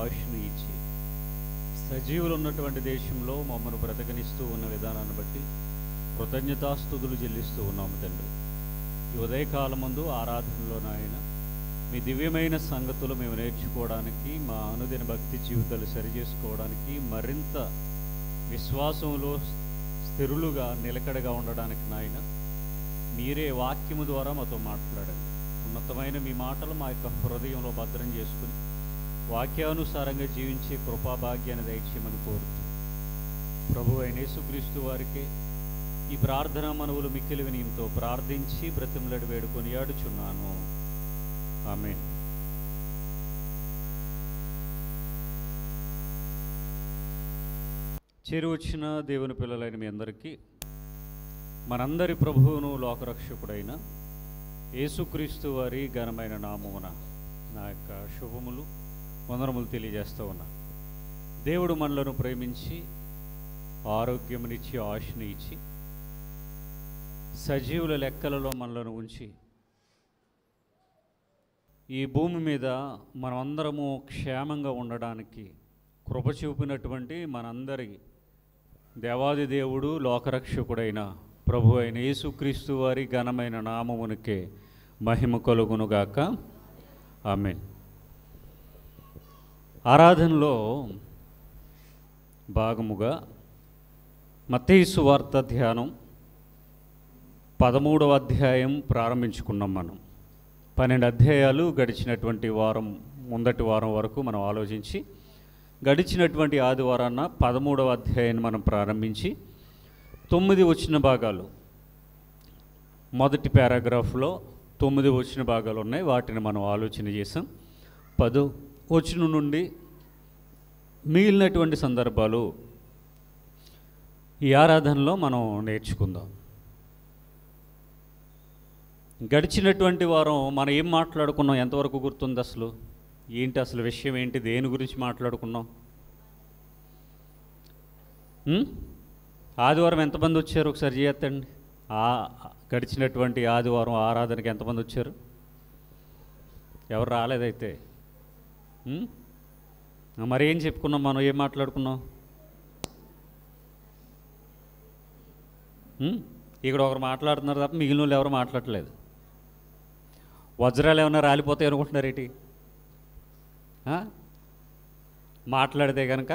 ఆయుష్ను ఇచ్చి సజీవులు ఉన్నటువంటి దేశంలో మమ్మల్ని బ్రతకనిస్తూ ఉన్న విధానాన్ని బట్టి కృతజ్ఞతాస్తుతులు చెల్లిస్తూ ఉన్నాము తండ్రి. ఈ ఉదయకాలమందు ఆరాధనలో నాయన మీ దివ్యమైన సంగతులు మేము నేర్చుకోవడానికి, మా అనుదిన భక్తి జీవితాలు సరిచేసుకోవడానికి, మరింత విశ్వాసంలో స్థిరులుగా నిలకడగా ఉండడానికి నాయన మీరే వాక్యము ద్వారా మాతో మాట్లాడండి. ఉన్నతమైన మీ మాటలు మా యొక్క హృదయంలో భద్రం చేసుకుని వాక్యానుసారంగా జీవించే కృపాభాగ్యాన్ని దయచేయమని కోరుతూ ప్రభు అయిన యేసుక్రీస్తు వారికి ఈ ప్రార్థనా మనవులు మిక్కిలి వినయంతో ప్రార్థించి బ్రతిమలాడి వేడుకొని ఆడుచున్నాను. ఆమేన్. చేరి వచ్చిన దేవుని పిల్లలైన మీ అందరికీ మనందరి ప్రభువును లోకరక్షకుడైన యేసుక్రీస్తు వారి ఘనమైన నామమున నా యొక్క శుభములు వందనములు తెలియజేస్తూ ఉన్నా. దేవుడు మనలను ప్రేమించి ఆరోగ్యమునిచ్చి ఆశని ఇచ్చి సజీవుల లెక్కలలో మనలను ఉంచి ఈ భూమి మీద మనమందరము క్షేమంగా ఉండడానికి కృప చూపినటువంటి మనందరి దేవాది దేవుడు లోకరక్షకుడైన ప్రభు అయిన యేసుక్రీస్తు వారి ఘనమైన నామమునికే మహిమ కలుగునుగాక. ఆమేన్. ఆరాధనలో భాగముగా మత్తయి సువార్త ధ్యానం 13వ అధ్యాయం ప్రారంభించుకున్నాం. మనం 12 అధ్యాయాలు గడిచినటువంటి వారం, ముందటి వారం వరకు మనం ఆలోచించి గడిచినటువంటి ఆదివారాన 13వ అధ్యాయాన్ని మనం ప్రారంభించి 9 వచ్చిన భాగాలు, మొదటి పారాగ్రాఫ్లో 9 వచ్చిన భాగాలు ఉన్నాయి. వాటిని మనం ఆలోచన చేసాం. 10 వచనం నుండి మిగిలినటువంటి సందర్భాలు ఈ ఆరాధనలో మనం నేర్చుకుందాం. గడిచినటువంటి వారం మనం ఏం మాట్లాడుకున్నాం? ఎంతవరకు గుర్తుంది? అసలు విషయం ఏంటి? దేని గురించి మాట్లాడుకున్నాం? ఆదివారం ఎంతమంది వచ్చారు? ఒకసారి చేయొద్దండి. గడిచినటువంటి ఆదివారం ఆరాధనకి ఎంతమంది వచ్చారు? ఎవరు రాలేదైతే మరి ఏం చెప్పుకున్నాం? మనం ఏం మాట్లాడుకున్నాం? ఇక్కడ ఒకరు మాట్లాడుతున్నారు తప్ప మిగిలిన వాళ్ళు ఎవరు మాట్లాడలేదు. వజ్రాలు ఏమైనా రాలిపోతాయి అనుకుంటున్నారు ఏంటి? మాట్లాడితే కనుక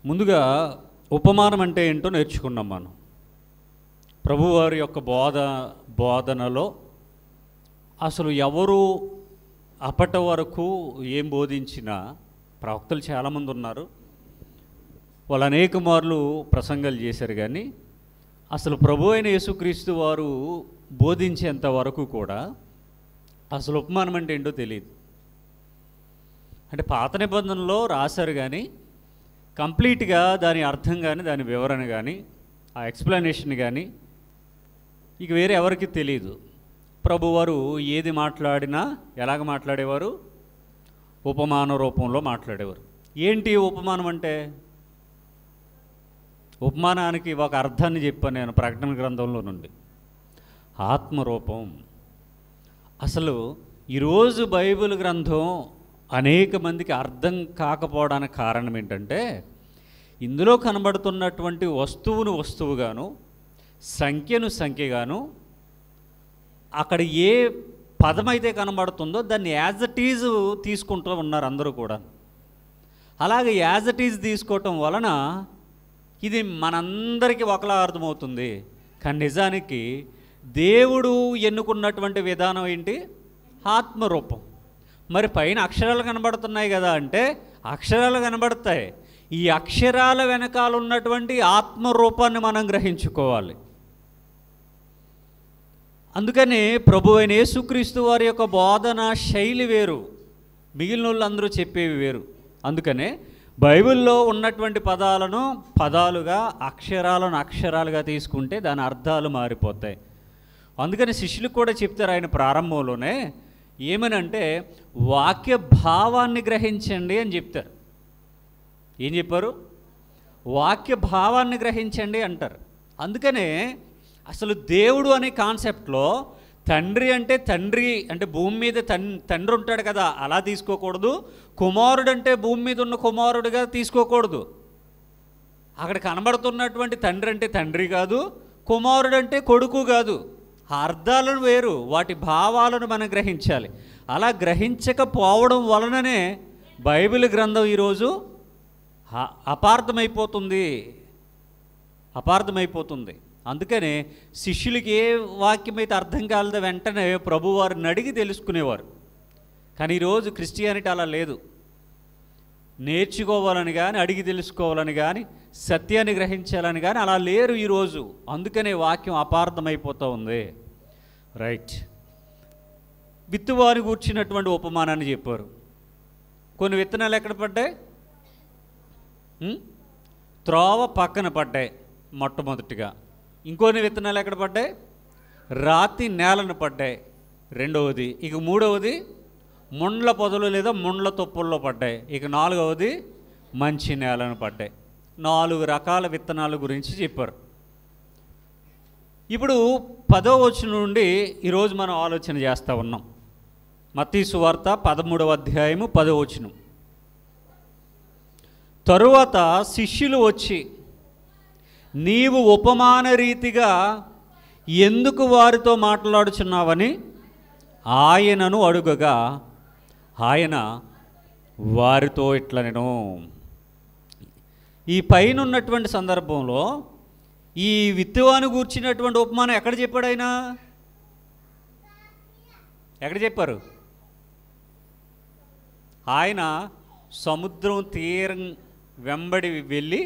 ముందుగా ఉపమానం అంటే ఏంటో నేర్చుకున్నాం మనం. ప్రభువారి యొక్క బోధనలో అసలు ఎవరు అప్పటి వరకు ఏం బోధించినా, ప్రవక్తలు చాలామంది ఉన్నారు, వాళ్ళు అనేక మార్లు ప్రసంగాలు చేశారు, కానీ అసలు ప్రభు అయిన యేసుక్రీస్తు వారు బోధించేంత వరకు కూడా అసలు ఉపమానం అంటే ఏంటో తెలియదు. అంటే పాత నిబంధనలో రాశారు, కానీ కంప్లీట్గా దాని అర్థం కానీ, దాని వివరణ కానీ, ఆ ఎక్స్ప్లెనేషన్ కానీ ఇక వేరే ఎవరికి తెలియదు. ప్రభువారు ఏది మాట్లాడినా ఎలాగ మాట్లాడేవారు? ఉపమాన రూపంలో మాట్లాడేవారు. ఏంటి ఉపమానం అంటే? ఉపమానానికి ఒక అర్థాన్ని చెప్పాను నేను ప్రకటన గ్రంథంలో నుండి. ఆత్మరూపం. అసలు ఈరోజు బైబిల్ గ్రంథం అనేక మందికి అర్థం కాకపోవడానికి కారణం ఏంటంటే, ఇందులో కనబడుతున్నటువంటి వస్తువును వస్తువుగాను, సంఖ్యను సంఖ్యగాను, అక్కడ ఏ పదమైతే కనబడుతుందో దాన్ని యాజ్ ఇట్ ఈజ్ తీసుకుంటూ ఉన్నారు అందరూ కూడా. అలాగే యాజ్ ఇట్ ఈజ్ తీసుకోవటం వలన ఇది మనందరికీ ఒకలా అర్థమవుతుంది. కానీ నిజానికి దేవుడు ఎన్నుకున్నటువంటి విధానం ఏంటి? ఆత్మరూపం. మరి పైన అక్షరాలు కనబడుతున్నాయి కదా అంటే, అక్షరాలు కనబడతాయి. ఈ అక్షరాల వెనకాల ఉన్నటువంటి ఆత్మరూపాన్ని మనం గ్రహించుకోవాలి. అందుకని ప్రభు అయిన యేసుక్రీస్తు వారి యొక్క బోధన శైలి వేరు, మిగిలిన వాళ్ళందరూ చెప్పేవి వేరు. అందుకనే బైబిల్లో ఉన్నటువంటి పదాలను పదాలుగా, అక్షరాలను అక్షరాలుగా తీసుకుంటే దాని అర్థాలు మారిపోతాయి. అందుకని శిష్యులకు కూడా చెప్తారు ఆయన ప్రారంభంలోనే, ఏమనంటే వాక్య భావాన్ని గ్రహించండి అని చెప్తారు. ఏం చెప్పారు? వాక్య భావాన్ని గ్రహించండి అంటారు. అందుకనే అసలు దేవుడు అనే కాన్సెప్ట్లో తండ్రి అంటే భూమి మీద తండ్రి ఉంటాడు కదా, అలా తీసుకోకూడదు. కుమారుడు అంటే భూమి మీద ఉన్న కుమారుడుగా తీసుకోకూడదు. అక్కడ కనబడుతున్నటువంటి తండ్రి అంటే తండ్రి కాదు, కుమారుడు అంటే కొడుకు కాదు. అర్థాలను వేరు, వాటి భావాలను మనం గ్రహించాలి. అలా గ్రహించకపోవడం వలననే బైబిల్ గ్రంథం ఈరోజు అపార్థమైపోతుంది. అందుకనే శిష్యులకి ఏ వాక్యం అయితే అర్థం కాలేదో వెంటనే ప్రభువారిని అడిగి తెలుసుకునేవారు. కానీ ఈరోజు క్రిస్టియానిటీ అలా లేదు. నేర్చుకోవాలని కానీ, అడిగి తెలుసుకోవాలని కానీ, సత్యాన్ని గ్రహించాలని కానీ అలా లేరు ఈరోజు. అందుకనే వాక్యం అపార్థమైపోతూ ఉంది. రైట్. విత్తువాని కూర్చున్నటువంటి ఉపమానాన్ని చెప్పారు. కొన్ని విత్తనాలు ఎక్కడ పడ్డాయి? త్రోవ పక్కన పడ్డాయి మొట్టమొదటిగా. ఇంకొన్ని విత్తనాలు ఎక్కడ పడ్డాయి? రాతి నేలను పడ్డాయి రెండవది. ఇక మూడవది ముండ్ల పొదలు లేదా ముండ్ల తొప్పుల్లో పడ్డాయి. ఇక నాలుగవది మంచి నేలను పడ్డాయి. 4 రకాల విత్తనాల గురించి చెప్పారు. ఇప్పుడు 10వ వచనం నుండి ఈరోజు మనం ఆలోచన చేస్తూ ఉన్నాం. మత్తయి సువార్త 13వ అధ్యాయము 10వ వచనం. తరువాత శిష్యులు వచ్చి, నీవు ఉపమాన రీతిగా ఎందుకు వారితో మాట్లాడుచున్నావని ఆయనను అడుగగా, ఆయన వారితో ఇట్లనెను. ఈ పైన ఉన్నటువంటి సందర్భంలో ఈ విత్తువాని గూర్చినటువంటి ఉపమానం ఎక్కడ చెప్పాడు ఆయన? ఎక్కడ చెప్పారు? ఆయన సముద్రం తీరం వెంబడి వెళ్ళి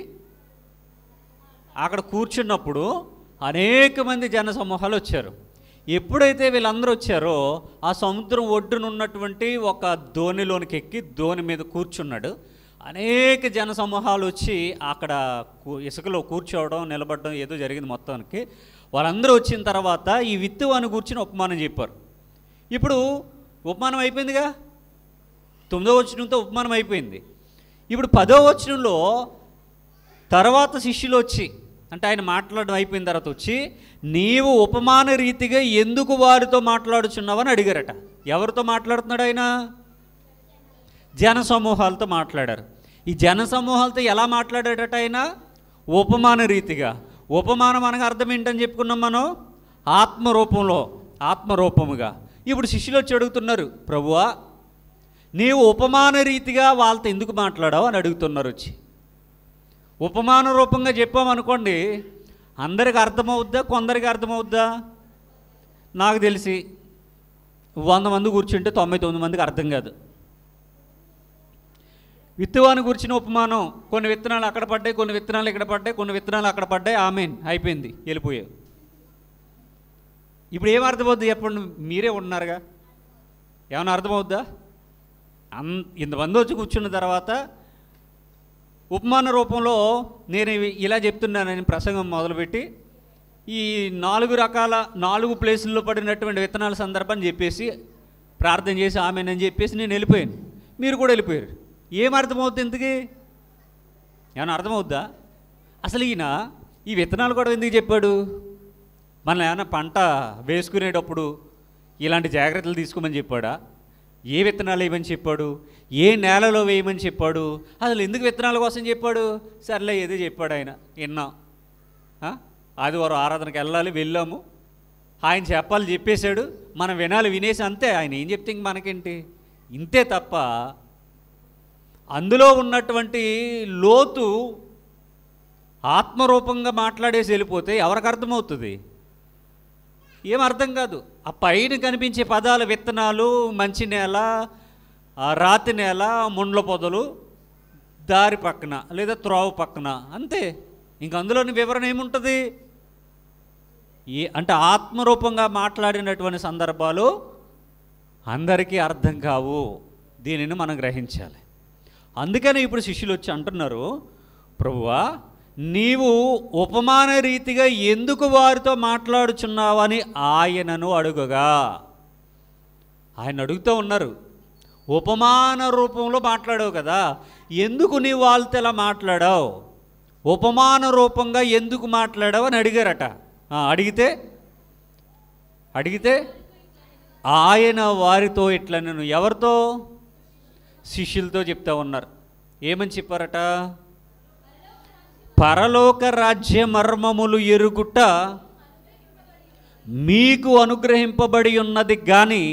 అక్కడ కూర్చున్నప్పుడు అనేక మంది జన సమూహాలు వచ్చారు. ఎప్పుడైతే వీళ్ళందరూ వచ్చారో ఆ సముద్రం ఒడ్డున ఉన్నటువంటి ఒక దోణిలోనికి ఎక్కి దోణి మీద కూర్చున్నాడు. అనేక జన సమూహాలు వచ్చి అక్కడ ఇసుకలో కూర్చోవడం, నిలబడడం ఏదో జరిగింది మొత్తానికి. వాళ్ళందరూ వచ్చిన తర్వాత ఈ విత్తువాని కూర్చుని ఉపమానం చెప్పారు. ఇప్పుడు ఉపమానం అయిపోయిందిగా, 9వ వచనంతో ఉపమానం అయిపోయింది. ఇప్పుడు 10వ వచనంలో తర్వాత శిష్యులు వచ్చి, అంటే ఆయన మాట్లాడడం అయిపోయిన తర్వాత వచ్చి, నీవు ఉపమాన రీతిగా ఎందుకు వారితో మాట్లాడుచున్నావని అడిగారట. ఎవరితో మాట్లాడుతున్నాడు ఆయన? జన సమూహాలతో మాట్లాడారు. ఈ జన సమూహాలతో ఎలా మాట్లాడాడట ఆయన? ఉపమాన రీతిగా. ఉపమానం అనగా అర్థం ఏంటని చెప్పుకున్నాం మనం? ఆత్మరూపముగా. ఇప్పుడు శిష్యులు వచ్చి అడుగుతున్నారు, ప్రభువా నీవు ఉపమాన రీతిగా వాళ్ళతో ఎందుకు మాట్లాడావు అని అడుగుతున్నారు. వచ్చి ఉపమాన రూపంగా చెప్పామనుకోండి, అందరికి అర్థమవుద్దా? కొందరికి అర్థమవుద్దా? నాకు తెలిసి 100 మంది కూర్చుంటే 99 మందికి అర్థం కాదు. విత్తువాని గురించిన ఉపమానం, కొన్ని విత్తనాలు అక్కడ పడ్డాయి, కొన్ని విత్తనాలు ఇక్కడ పడ్డాయి, కొన్ని విత్తనాలు అక్కడ పడ్డాయి, ఆమెన్, అయిపోయింది, వెళ్ళిపోయావు. ఇప్పుడు ఏం అర్థమవుద్ది చెప్పండి? మీరే ఉన్నారుగా, ఏమైనా అర్థమవుద్దా? ఇంతమంది వచ్చి కూర్చున్న తర్వాత ఉపమాన రూపంలో నేను ఇలా చెప్తున్నానని ప్రసంగం మొదలుపెట్టి ఈ 4 ప్లేసుల్లో పడినటువంటి విత్తనాల సందర్భాన్ని చెప్పేసి ప్రార్థన చేసి ఆమెనని చెప్పేసి నేను వెళ్ళిపోయాను. మీరు కూడా వెళ్ళిపోయారు. ఏం అర్థమవుద్ది? ఇంతకీ ఏమైనా అర్థమవుద్దా? అసలు ఈయన ఈ విత్తనాలు కూడా ఎందుకు చెప్పాడు? మనం ఏమైనా పంట వేసుకునేటప్పుడు ఇలాంటి జాగ్రత్తలు తీసుకోమని చెప్పాడా? ఏ విత్తనాలు వేయమని చెప్పాడు? ఏ నేలలో వేయమని చెప్పాడు? అసలు ఎందుకు విత్తనాల కోసం చెప్పాడు? సర్లే ఏదో చెప్పాడు ఆయన, విన్నాం. ఆదివారం ఆరాధనకి వెళ్ళాము, ఆయన చెప్పాలి చెప్పేశాడు, మనం వినాలి, వినేసి అంతే. ఆయన ఏం చెప్తే ఇంక మనకేంటి? ఇంతే తప్ప అందులో ఉన్నటువంటి లోతు ఆత్మరూపంగా మాట్లాడేసి వెళ్ళిపోతే ఎవరికి అర్థమవుతుంది? ఏం అర్థం కాదు. ఆ పైన కనిపించే పదాలు విత్తనాలు, మంచి నేల, రాతి నేల, ముండ్ల పొదలు, దారి పక్కన లేదా త్రోవ పక్కన, అంతే. ఇంక అందులోని వివరణ ఏముంటుంది? అంటే ఆత్మరూపంగా మాట్లాడినటువంటి సందర్భాలు అందరికీ అర్థం కావు. దీనిని మనం గ్రహించాలి. అందుకని ఇప్పుడు శిష్యులు వచ్చి అంటున్నారు, ప్రభువా నీవు ఉపమాన రీతిగా ఎందుకు వారితో మాట్లాడుచున్నావని ఆయనను అడుగగా. ఆయన అడుగుతూ ఉన్నారు, ఉపమాన రూపంలో మాట్లాడావు కదా, ఎందుకు నీవు వాళ్ళతో ఎలా మాట్లాడావు? ఉపమాన రూపంగా ఎందుకు మాట్లాడావు అని అడిగారట. అడిగితే ఆయన వారితో ఇట్లా నేను ఎవరితో? శిష్యులతో చెప్తా ఉన్నారు. ఏమని చెప్పారట? పరలోక రాజ్య మర్మములు ఎరుగుట మీకు అనుగ్రహింపబడి ఉన్నది కానీ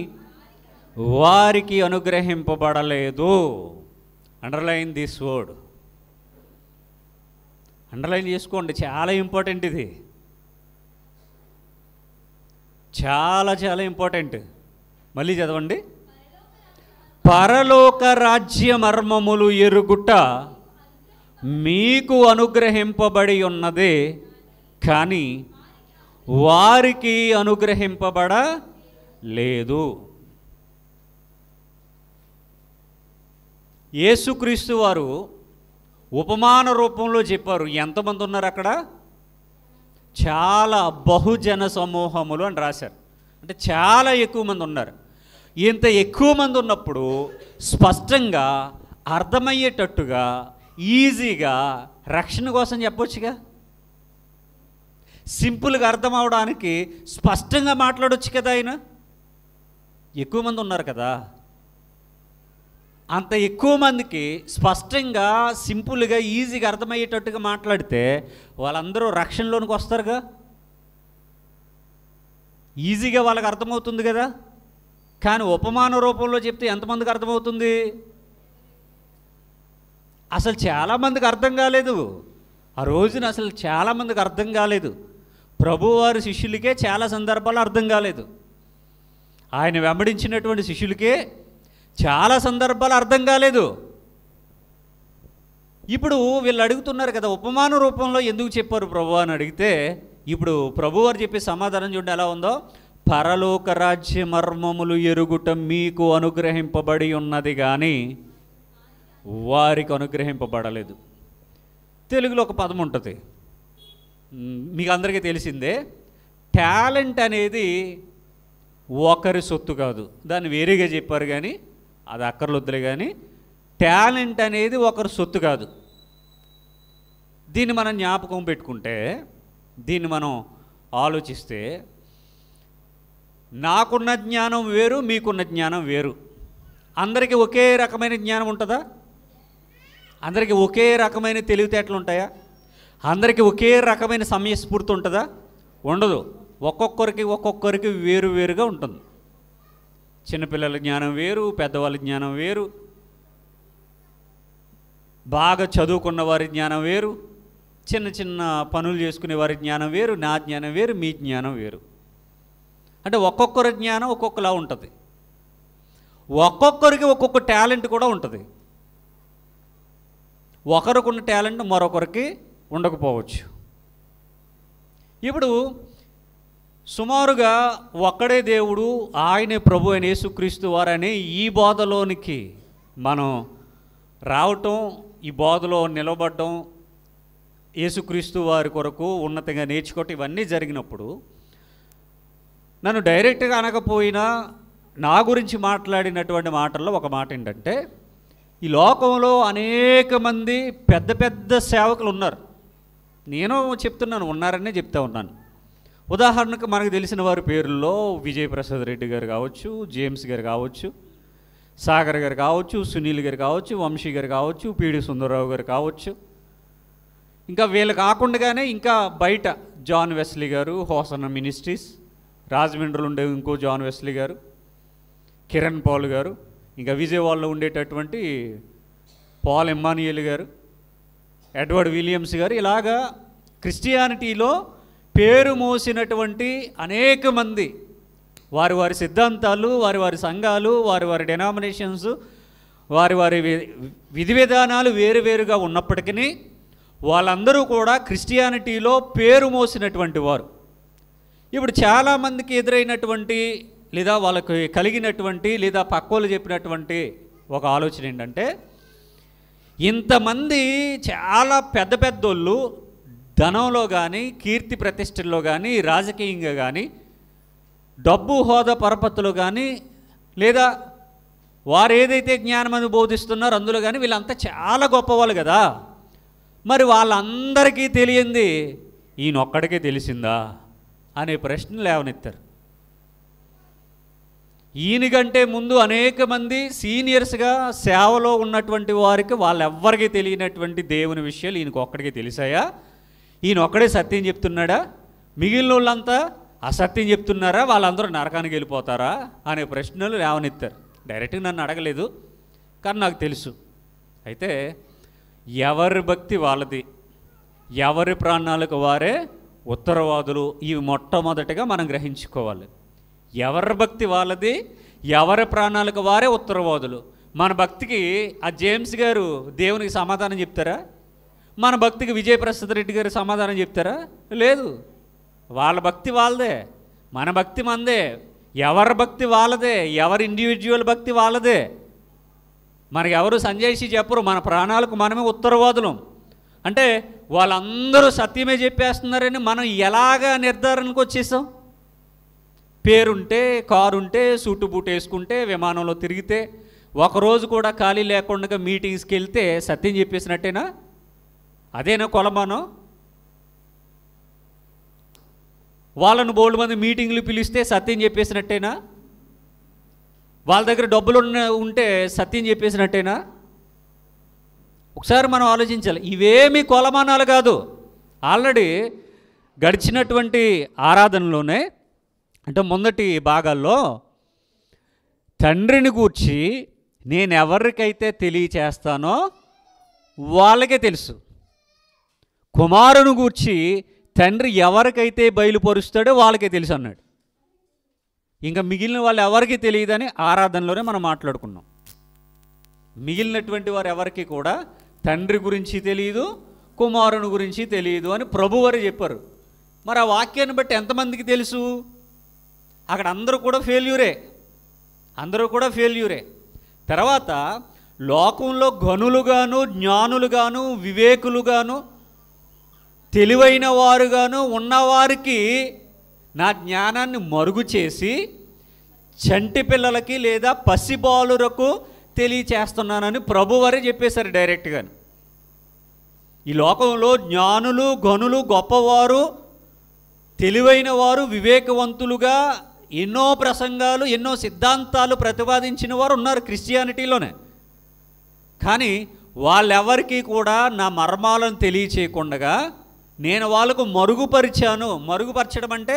వారికి అనుగ్రహింపబడలేదు. అండర్లైన్ దిస్ వర్డ్, అండర్లైన్ చేసుకోండి, చాలా ఇంపార్టెంట్ ఇది, చాలా చాలా ఇంపార్టెంట్. మళ్ళీ చదవండి. పరలోక రాజ్య మర్మములు ఎరుగుట మీకు అనుగ్రహింపబడి ఉన్నదే కానీ వారికి అనుగ్రహింపబడలేదు. యేసుక్రీస్తు వారు ఉపమాన రూపంలో చెప్పారు. ఎంతమంది ఉన్నారు అక్కడ? చాలా బహుజన సమూహములు అని రాశారు. అంటే చాలా ఎక్కువ మంది ఉన్నారు. ఇంత ఎక్కువ మంది ఉన్నప్పుడు స్పష్టంగా అర్థమయ్యేటట్టుగా ఈజీగా రక్షణ కోసం చెప్పొచ్చుగా. సింపుల్గా అర్థం అవడానికి స్పష్టంగా మాట్లాడొచ్చు కదా. ఆయన ఎక్కువ మంది ఉన్నారు కదా. అంత ఎక్కువ మందికి స్పష్టంగా సింపుల్గా ఈజీగా అర్థమయ్యేటట్టుగా మాట్లాడితే వాళ్ళందరూ రక్షణలోనికి వస్తారుగా. ఈజీగా వాళ్ళకి అర్థమవుతుంది కదా. కానీ ఉపమాన రూపంలో చెప్తే ఎంతమందికి అర్థమవుతుంది? అసలు చాలామందికి అర్థం కాలేదు. ఆ రోజున అసలు చాలామందికి అర్థం కాలేదు. ప్రభువారి శిష్యులకే చాలా సందర్భాలు అర్థం కాలేదు. ఆయన వెంబడించినటువంటి శిష్యులకే చాలా సందర్భాలు అర్థం కాలేదు. ఇప్పుడు వీళ్ళు అడుగుతున్నారు కదా, ఉపమాన రూపంలో ఎందుకు చెప్పారు ప్రభు అని అడిగితే, ఇప్పుడు ప్రభువారు చెప్పే సమాధానం చూడండి ఎలా ఉందో. పరలోక రాజ్య మర్మములు ఎరుగుట మీకు అనుగ్రహింపబడి ఉన్నది కానీ వారికి అనుగ్రహింపబడలేదు. తెలుగులో ఒక పదం ఉంటుంది, మీకు అందరికీ తెలిసిందే. టాలెంట్ అనేది ఒకరి సొత్తు కాదు. దాన్ని వేరేగా చెప్పారు కానీ అది అక్కర్లొద్దులే. కానీ టాలెంట్ అనేది ఒకరి సొత్తు కాదు. దీన్ని మనం జ్ఞాపకం పెట్టుకుంటే, దీన్ని మనం ఆలోచిస్తే, నాకున్న జ్ఞానం వేరు, మీకున్న జ్ఞానం వేరు. అందరికీ ఒకే రకమైన జ్ఞానం ఉంటుందా? అందరికీ ఒకే రకమైన తెలివితేటలు ఉంటాయా? అందరికీ ఒకే రకమైన సమయస్ఫూర్తి ఉంటుందా? ఉండదు. ఒక్కొక్కరికి వేరు వేరుగా ఉంటుంది. చిన్నపిల్లల జ్ఞానం వేరు, పెద్దవాళ్ళ జ్ఞానం వేరు, బాగా చదువుకున్న వారి జ్ఞానం వేరు, చిన్న చిన్న పనులు చేసుకునే వారి జ్ఞానం వేరు, నా జ్ఞానం వేరు, మీ జ్ఞానం వేరు. అంటే ఒక్కొక్కరి జ్ఞానం ఒక్కొక్కలా ఉంటుంది. ఒక్కొక్కరికి ఒక్కొక్క టాలెంట్ కూడా ఉంటుంది. ఒకరికున్న టాలెంట్ మరొకరికి ఉండకపోవచ్చు. ఇప్పుడు సుమారుగా ఒక్కడే దేవుడు, ఆయనే ప్రభు అయిన యేసుక్రీస్తు వారని ఈ బోధలోనికి మనం రావటం, ఈ బోధలో నిలబడటం, యేసుక్రీస్తు వారి కొరకు ఉన్నతంగా నేర్చుకోవటం, ఇవన్నీ జరిగినప్పుడు నన్ను డైరెక్ట్గా అనకపోయినా నా గురించి మాట్లాడినటువంటి మాటల్లో ఒక మాట ఏంటంటే, ఈ లోకంలో అనేక మంది పెద్ద పెద్ద సేవకులు ఉన్నారు. నేను చెప్తున్నాను, ఉన్నారనే చెప్తా ఉన్నాను. ఉదాహరణకు మనకు తెలిసిన వారి పేర్లలో విజయప్రసాద్ రెడ్డి గారు కావచ్చు, జేమ్స్ గారు కావచ్చు, సాగర్ గారు కావచ్చు, సునీల్ గారు కావచ్చు, వంశీ గారు కావచ్చు, పిడి సుందరరావు గారు కావచ్చు. ఇంకా వీళ్ళు కాకుండానే ఇంకా బయట జాన్ వెస్లీ గారు, హోసన్న మినిస్ట్రీస్, రాజమండ్రిలో ఉండే ఇంకో జాన్ వెస్లీ గారు, కిరణ్ పాల్ గారు, ఇంకా విజయవాడలో ఉండేటటువంటి పాల్ ఎమ్మానియల్ గారు, ఎడ్వర్డ్ విలియమ్స్ గారు, ఇలాగా క్రిస్టియానిటీలో పేరు మోసినటువంటి అనేక మంది, వారి వారి సిద్ధాంతాలు, వారి వారి సంఘాలు, వారి వారి డెనామినేషన్స్, వారి వారి విధి విధానాలు వేరువేరుగా ఉన్నప్పటికీ వాళ్ళందరూ కూడా క్రిస్టియానిటీలో పేరు మోసినటువంటి వారు. ఇప్పుడు చాలామందికి ఎదురైనటువంటి లేదా వాళ్ళకి కలిగినటువంటి లేదా పక్కోళ్ళు చెప్పినటువంటి ఒక ఆలోచన ఏంటంటే, ఇంతమంది చాలా పెద్ద పెద్దోళ్ళు ధనంలో కానీ, కీర్తి ప్రతిష్టల్లో కానీ, రాజకీయంగా కానీ, డబ్బు హోదా పరపత్తులు కానీ, లేదా వారు ఏదైతే జ్ఞానమని బోధిస్తున్నారో అందులో కానీ వీళ్ళంతా చాలా గొప్పవాళ్ళు కదా. మరి వాళ్ళందరికీ తెలియంది ఈయనొక్కడికే తెలిసిందా అనే ప్రశ్న లేవనెత్తారు. ఈయనకంటే ముందు అనేక మంది సీనియర్స్గా సేవలో ఉన్నటువంటి వారికి వాళ్ళెవ్వరికీ తెలియనటువంటి దేవుని విషయాలు ఈయనకు ఒక్కడికి తెలిసాయా? ఈయన ఒక్కడే సత్యం చెప్తున్నాడా? మిగిలిన వాళ్ళంతా అసత్యం చెప్తున్నారా? వాళ్ళందరూ నరకానికి వెళ్ళిపోతారా అనే ప్రశ్నలు లేవనెత్తారు. డైరెక్ట్గా నన్ను అడగలేదు, కానీ నాకు తెలుసు. అయితే ఎవరి భక్తి వాళ్ళది, ఎవరి ప్రాణాలకు వారే ఉత్తరవాదులు. ఇవి మొట్టమొదటిగా మనం గ్రహించుకోవాలి. ఎవరి భక్తి వాళ్ళది, ఎవరి ప్రాణాలకు వారే ఉత్తరవాదులు. మన భక్తికి ఆ జేమ్స్ గారు దేవునికి సమాధానం చెప్తారా? మన భక్తికి విజయప్రసాద్ రెడ్డి గారు సమాధానం చెప్తారా? లేదు. వాళ్ళ భక్తి వాళ్ళదే, మన భక్తి మనదే. ఎవరి భక్తి వాళ్ళదే, ఎవరి ఇండివిజువల్ భక్తి వాళ్ళదే. మనకి ఎవరు సంజయ్షి చెప్పరు, మన ప్రాణాలకు మనమే ఉత్తరవాదులం. అంటే వాళ్ళందరూ సత్యమే చెప్పేస్తున్నారని మనం ఎలాగా నిర్ధారణకు వచ్చేసాం? పేరుంటే, కారుంటే, సూటు బూట్ వేసుకుంటే, విమానంలో తిరిగితే, ఒకరోజు కూడా ఖాళీ లేకుండా మీటింగ్స్కి వెళ్తే సత్యం చెప్పేసినట్టేనా? అదేనా కొలమానం? వాళ్ళను బోల్డ్ మంది మీటింగ్లు పిలిస్తే సత్యం చెప్పేసినట్టేనా? వాళ్ళ దగ్గర డబ్బులు ఉంటే సత్యం చెప్పేసినట్టేనా? ఒకసారి మనం ఆలోచించాలి. ఇవేమీ కొలమానాలు కాదు. ఆల్రెడీ గడిచినటువంటి ఆరాధనలోనే, అంటే మొదటి భాగాల్లో, తండ్రిని గూర్చి నేను ఎవరికైతే తెలియచేస్తానో వాళ్ళకే తెలుసు, కుమారుని గూర్చి తండ్రి ఎవరికైతే బయలుపరుస్తాడో వాళ్ళకే తెలుసు అన్నాడు. ఇంకా మిగిలిన వాళ్ళు ఎవరికి తెలియదని ఆరాధనలోనే మనం మాట్లాడుకున్నాం. మిగిలినటువంటి వారు ఎవరికి కూడా తండ్రి గురించి తెలియదు, కుమారుని గురించి తెలియదు అని ప్రభువారు చెప్పారు. మరి ఆ వాక్యాన్ని బట్టి ఎంతమందికి తెలుసు? అక్కడ అందరూ కూడా ఫెయిల్యూరే. తర్వాత లోకంలో ఘనులుగాను, జ్ఞానులుగాను, వివేకులుగాను, తెలివైన వారుగాను ఉన్నవారికి నా జ్ఞానాన్ని మరుగు చేసి చంటి పిల్లలకి లేదా పసిబాలురకు తెలియచేస్తున్నానని ప్రభువారే చెప్పేశారు డైరెక్ట్గాను. ఈ లోకంలో జ్ఞానులు, ఘనులు, గొప్పవారు, తెలివైన వారు, వివేకవంతులుగా ఎన్నో ప్రసంగాలు, ఎన్నో సిద్ధాంతాలు ప్రతిపాదించిన వారు ఉన్నారు క్రిస్టియానిటీలోనే. కానీ వాళ్ళెవరికీ కూడా నా మర్మాలను తెలియచేయకుండా నేను వాళ్ళకు మరుగుపరచడం అంటే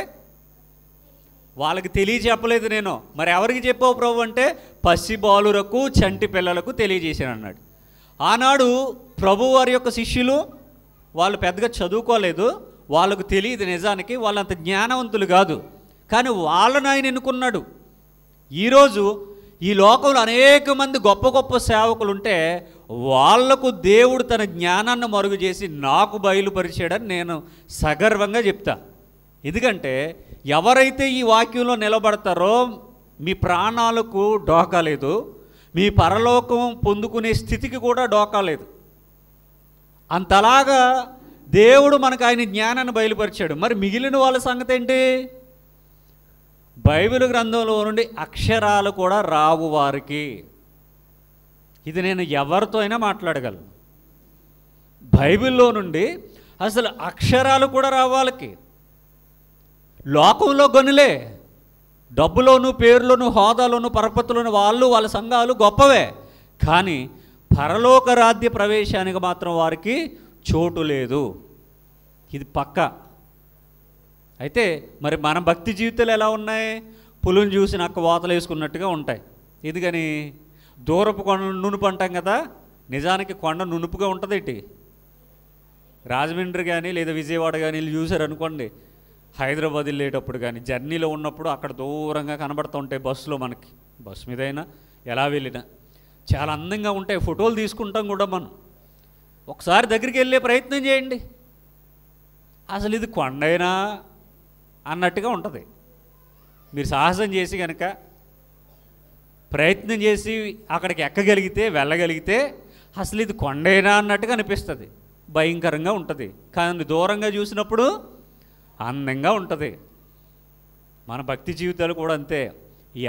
వాళ్ళకి తెలియచెప్పలేదు నేను. మరి ఎవరికి చెప్పావు ప్రభు అంటే పసిబాలురకు, చంటి పిల్లలకు తెలియజేశాను అన్నాడు. ఆనాడు ప్రభు వారి యొక్క శిష్యులు వాళ్ళు పెద్దగా చదువుకోలేదు, వాళ్ళకు తెలియదు, నిజానికి వాళ్ళంత జ్ఞానవంతులు కాదు. కానీ వాళ్ళని ఆయన ఎన్నుకున్నాడు. ఈరోజు ఈ లోకంలో అనేక మంది గొప్ప గొప్ప సేవకులు ఉంటే వాళ్లకు దేవుడు తన జ్ఞానాన్ని మరుగు చేసి నాకు బయలుపరిచాడని నేను సగర్వంగా చెప్తా. ఎందుకంటే ఎవరైతే ఈ వాక్యంలో నిలబడతారో మీ ప్రాణాలకు డోకా లేదు, మీ పరలోకం పొందుకునే స్థితికి కూడా డోకా లేదు. అంతలాగా దేవుడు మనకు ఆయన జ్ఞానాన్ని బయలుపరిచాడు. మరి మిగిలిన వాళ్ళ సంగతి ఏంటి? బైబిల్ గ్రంథంలో నుండి అక్షరాలు కూడా రావు వారికి. ఇది నేను ఎవరితో అయినా మాట్లాడగలను. బైబిల్లో నుండి అసలు అక్షరాలు కూడా రావు వాళ్ళకి. లోకంలో గనులే, డబ్బులోను, పేరులోను, హోదాలోను, పరపతులోను వాళ్ళ సంఘాలు గొప్పవే. కానీ పరలోక రాజ్య ప్రవేశానికి మాత్రం వారికి చోటు లేదు. ఇది పక్కా. అయితే మరి మన భక్తి జీవితాలు ఎలా ఉన్నాయి? పులుని చూసి నక్క వాతలు వేసుకున్నట్టుగా ఉంటాయి. ఎందుకని? దూరపు కొండ నునుపు అంటాం కదా, నిజానికి కొండ నునుపుగా ఉంటుంది. ఏంటి రాజమండ్రి కానీ లేదా విజయవాడ కానీ వీళ్ళు చూసారనుకోండి, హైదరాబాద్ వెళ్ళేటప్పుడు కానీ జర్నీలో ఉన్నప్పుడు అక్కడ దూరంగా కనబడుతూ ఉంటాయి బస్సులో. మనకి బస్సు మీద అయినా ఎలా వెళ్ళినా చాలా అందంగా ఉంటాయి. ఫోటోలు తీసుకుంటాం కూడా మనం. ఒకసారి దగ్గరికి వెళ్ళే ప్రయత్నం చేయండి, అసలు ఇది కొండైనా అన్నట్టుగా ఉంటుంది. మీరు సాహసం చేసి కనుక ప్రయత్నం చేసి అక్కడికి ఎక్కగలిగితే, వెళ్ళగలిగితే అసలు ఇది కొండైనా అన్నట్టుగా అనిపిస్తుంది. భయంకరంగా ఉంటుంది. కానీ దూరంగా చూసినప్పుడు అందంగా ఉంటుంది. మన భక్తి జీవితాలు కూడా అంతే.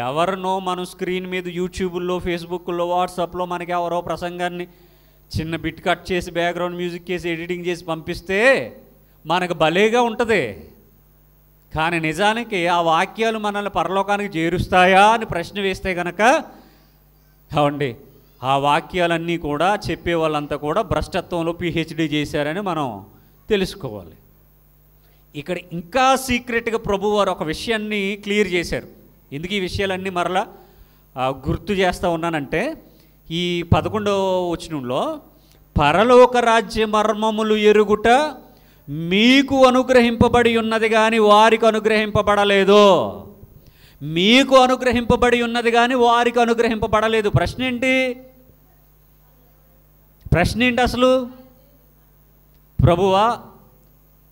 ఎవరినో మనం స్క్రీన్ మీద యూట్యూబ్లో, ఫేస్బుక్లో, వాట్సాప్లో మనకి ఎవరో ప్రసంగాన్ని చిన్న బిట్ కట్ చేసి బ్యాక్గ్రౌండ్ మ్యూజిక్ చేసి ఎడిటింగ్ చేసి పంపిస్తే మనకు భలేగా ఉంటుంది. కానీ నిజానికి ఆ వాక్యాలు మనల్ని పరలోకానికి చేరుస్తాయా అని ప్రశ్న వేస్తే కనుక అవండి ఆ వాక్యాలన్నీ కూడా చెప్పే వాళ్ళంతా కూడా భ్రష్టత్వంలో పిహెచ్డి చేశారని మనం తెలుసుకోవాలి. ఇక్కడ ఇంకా సీక్రెట్గా ప్రభువారు ఒక విషయాన్ని క్లియర్ చేశారు. ఎందుకు ఈ విషయాలన్నీ మరలా గుర్తు చేస్తూ ఉన్నానంటే, ఈ 11వ వచనంలో పరలోక రాజ్య మర్మములు ఎరుగుట మీకు అనుగ్రహింపబడి ఉన్నది కానీ వారికి అనుగ్రహింపబడలేదు. మీకు అనుగ్రహింపబడి ఉన్నది కానీ వారికి అనుగ్రహింపబడలేదు. ప్రశ్న ఏంటి అసలు? ప్రభువా,